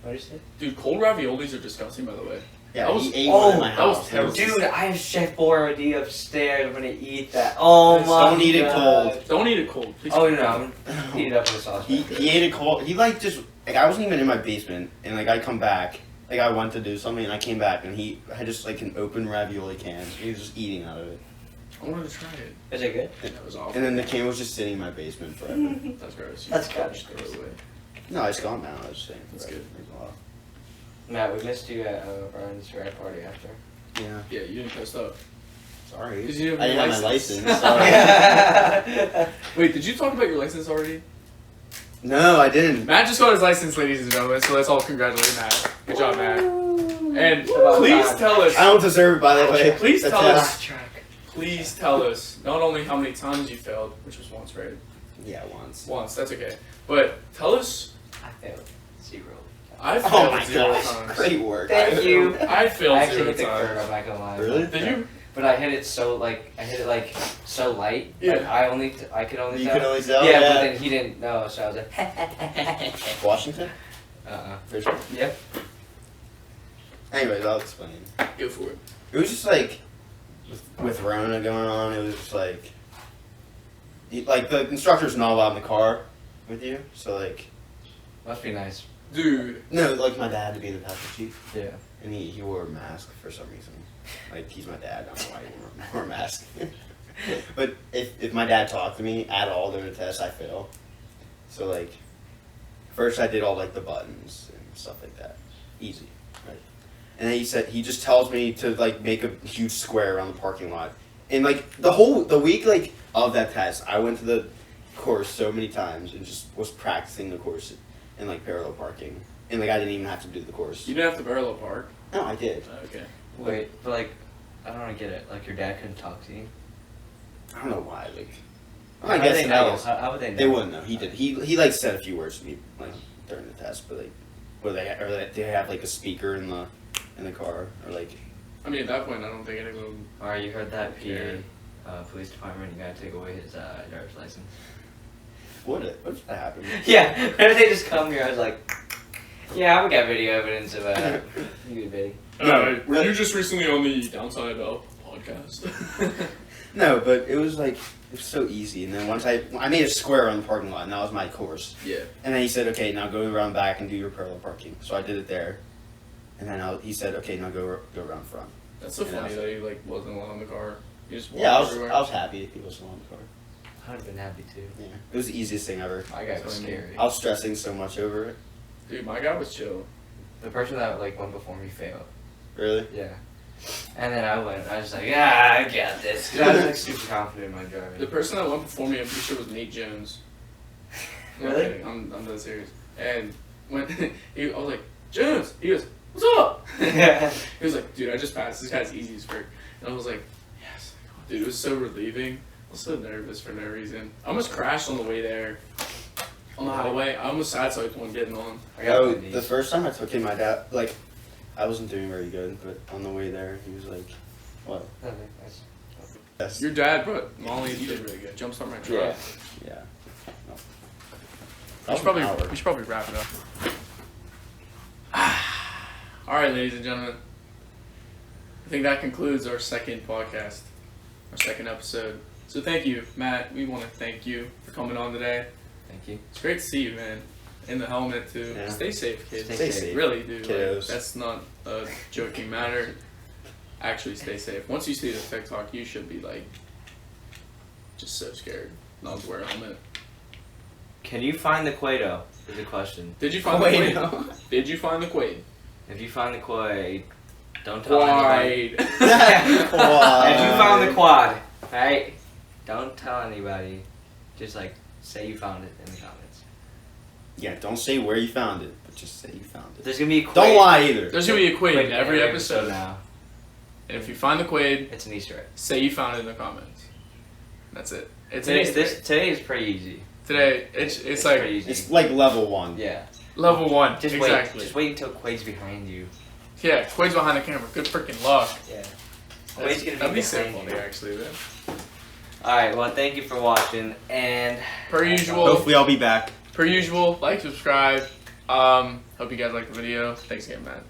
What did you say? Dude, cold raviolis are disgusting, by the way. Yeah, That was- he ate one in my that was house. terrible. Dude, I have Chef Boyardee upstairs. I'm gonna eat that. Oh Don't my! eat it God. cold. Don't eat it cold. Please. Oh no, I'm gonna eat it up with sauce. He ate it cold. He like just like I wasn't even in my basement, and like I come back, like I went to do something, and I came back, and he had just like an open ravioli can. He was just eating out of it, I wanted to try it. Is it good? That was awful. and then the can was just sitting in my basement forever. That's gross. That's gotta gross. just throw it away. No, it's gone now. I was saying. That's forever. good. There's a lot. Matt, we missed you at Brian's grad party after. Yeah. Yeah, you didn't post up. Sorry. 'Cause you didn't I have didn't your have my license. license. Sorry. Wait, did you talk about your license already? No, I didn't. Matt just got his license, ladies and gentlemen, so let's all congratulate Matt. Good job, Matt. And About please time. tell us, I don't deserve it, by the way. Please That's tell it. us. Please tell us not only how many times you failed, which was once, right? Yeah, once. Once, that's okay. But tell us, I failed 0. I failed Oh my 0 gosh, times. great work. Thank you. I failed I actually 0 hit the curve. times. I'm not gonna lie. Really? Did you? But I hit it so like so light. Yeah. Like, I could only You tell. can always tell. Yeah, Yeah. but then he didn't know, so I was like. Washington. For sure. Yep. Anyways, I'll explain. Go for it. It was just like with Rona going on. It was just like the instructor's not allowed in the car with you. So like Must be nice. Dude, no, like my dad had to be the passenger chief, Yeah. and he wore a mask for some reason. Like he's my dad. I don't know why he wore a mask. But if my dad talked to me at all during the test, I fail. So like first I did all like the buttons and stuff like that. Easy. Right. And then he just tells me to like make a huge square around the parking lot. And like the week like of that test, I went to the course so many times and just was practicing the course in like parallel parking. And like I didn't even have to do the course. you didn't have to parallel park. No, I did. Okay. Wait, but like, I don't want to get it. Like your dad couldn't talk to you. I don't know why. Like How I would guess they I know? guess How would they know? they wouldn't know. He did. He like said a few words to me like during the test, but like they have like a speaker in the car or like. I mean, at that point, I don't think anyone. Alright, you heard that, Yeah. PA, police department. You gotta take away his driver's license. What if that happened? Yeah. When they just come here, I was like, yeah, we got video evidence of you good, baby. No, were you just recently on the Downside Up podcast? No, but it was like it was so easy. And then once I made a square on the parking lot, and that was my course. Yeah. And then he said, okay, now go around back and do your parallel parking. So I did it there. And then he said, okay, now go around front. That's so Yeah. funny that he like wasn't allowed in the car. He just walked Yeah, everywhere. I was happy if he wasn't on the car. I would have been happy too. Yeah, it was the easiest thing ever. My guy was That's what I mean. scary. I was stressing so much over it. Dude, my guy was chill. The person that like went before me failed. Really? Yeah. And then I went. I was like, yeah, I got this. 'Cause I was like super confident in my driving. The person that went before me, I'm pretty sure was Nate Jones. I'm not Really? kidding. I'm dead serious. And when I was like, Jones, he goes, what's up? He was like, dude, I just passed. This guy's easy as frick. And I was like, yes. Dude, it was so relieving. I was so nervous for no reason. I almost crashed on the way there. On the highway. I almost sideswiped one getting on. I got Oh, one of these. the first time I took him, my dad, like, I wasn't doing very good, but on the way there, he was like, what? Okay, nice. Yes. Your dad brought Molly, he did really good. Jumpstart my truck. Yeah. Yeah. We should probably wrap it up. All right, ladies and gentlemen. I think that concludes our second podcast, our second episode. So thank you, Matt. We want to thank you for coming on today. Thank you. It's great to see you, man. In the helmet too. Yeah. Stay safe, kids. Stay safe. Really do. Kiddos. Like, that's not a joking matter. Actually, stay safe. Once you see the TikTok, you should be like, just so scared not to wear a helmet. Can you find the Quato? Is the question. Did you find the Quaid? Did you find the Quaid? If you find the Quaid, don't tell anybody. Quaid. If you found the quad, right? Don't tell anybody. Just like say you found it in the comments. Yeah, don't say where you found it, but just say you found it. There's gonna be a Quaid. Don't lie either. There's gonna be a Quaid Quaid in every episode now. now. And if you find the Quaid, It's an Easter egg. say you found it in the comments. That's it. It's an Easter egg. Today is pretty easy. Today, it's like pretty easy. It's like level 1. Yeah. level 1. Just exactly. wait. Just wait until Quaid's behind you. Yeah, Quaid's behind the camera. Good freaking luck. Yeah. That's- Quaid's gonna be that'd be so behind funny, you. actually. Then. All right. Well, thank you for watching, and Per usual. Hopefully I'll be back. Per usual, like, subscribe. Hope you guys liked the video. Thanks again, Matt.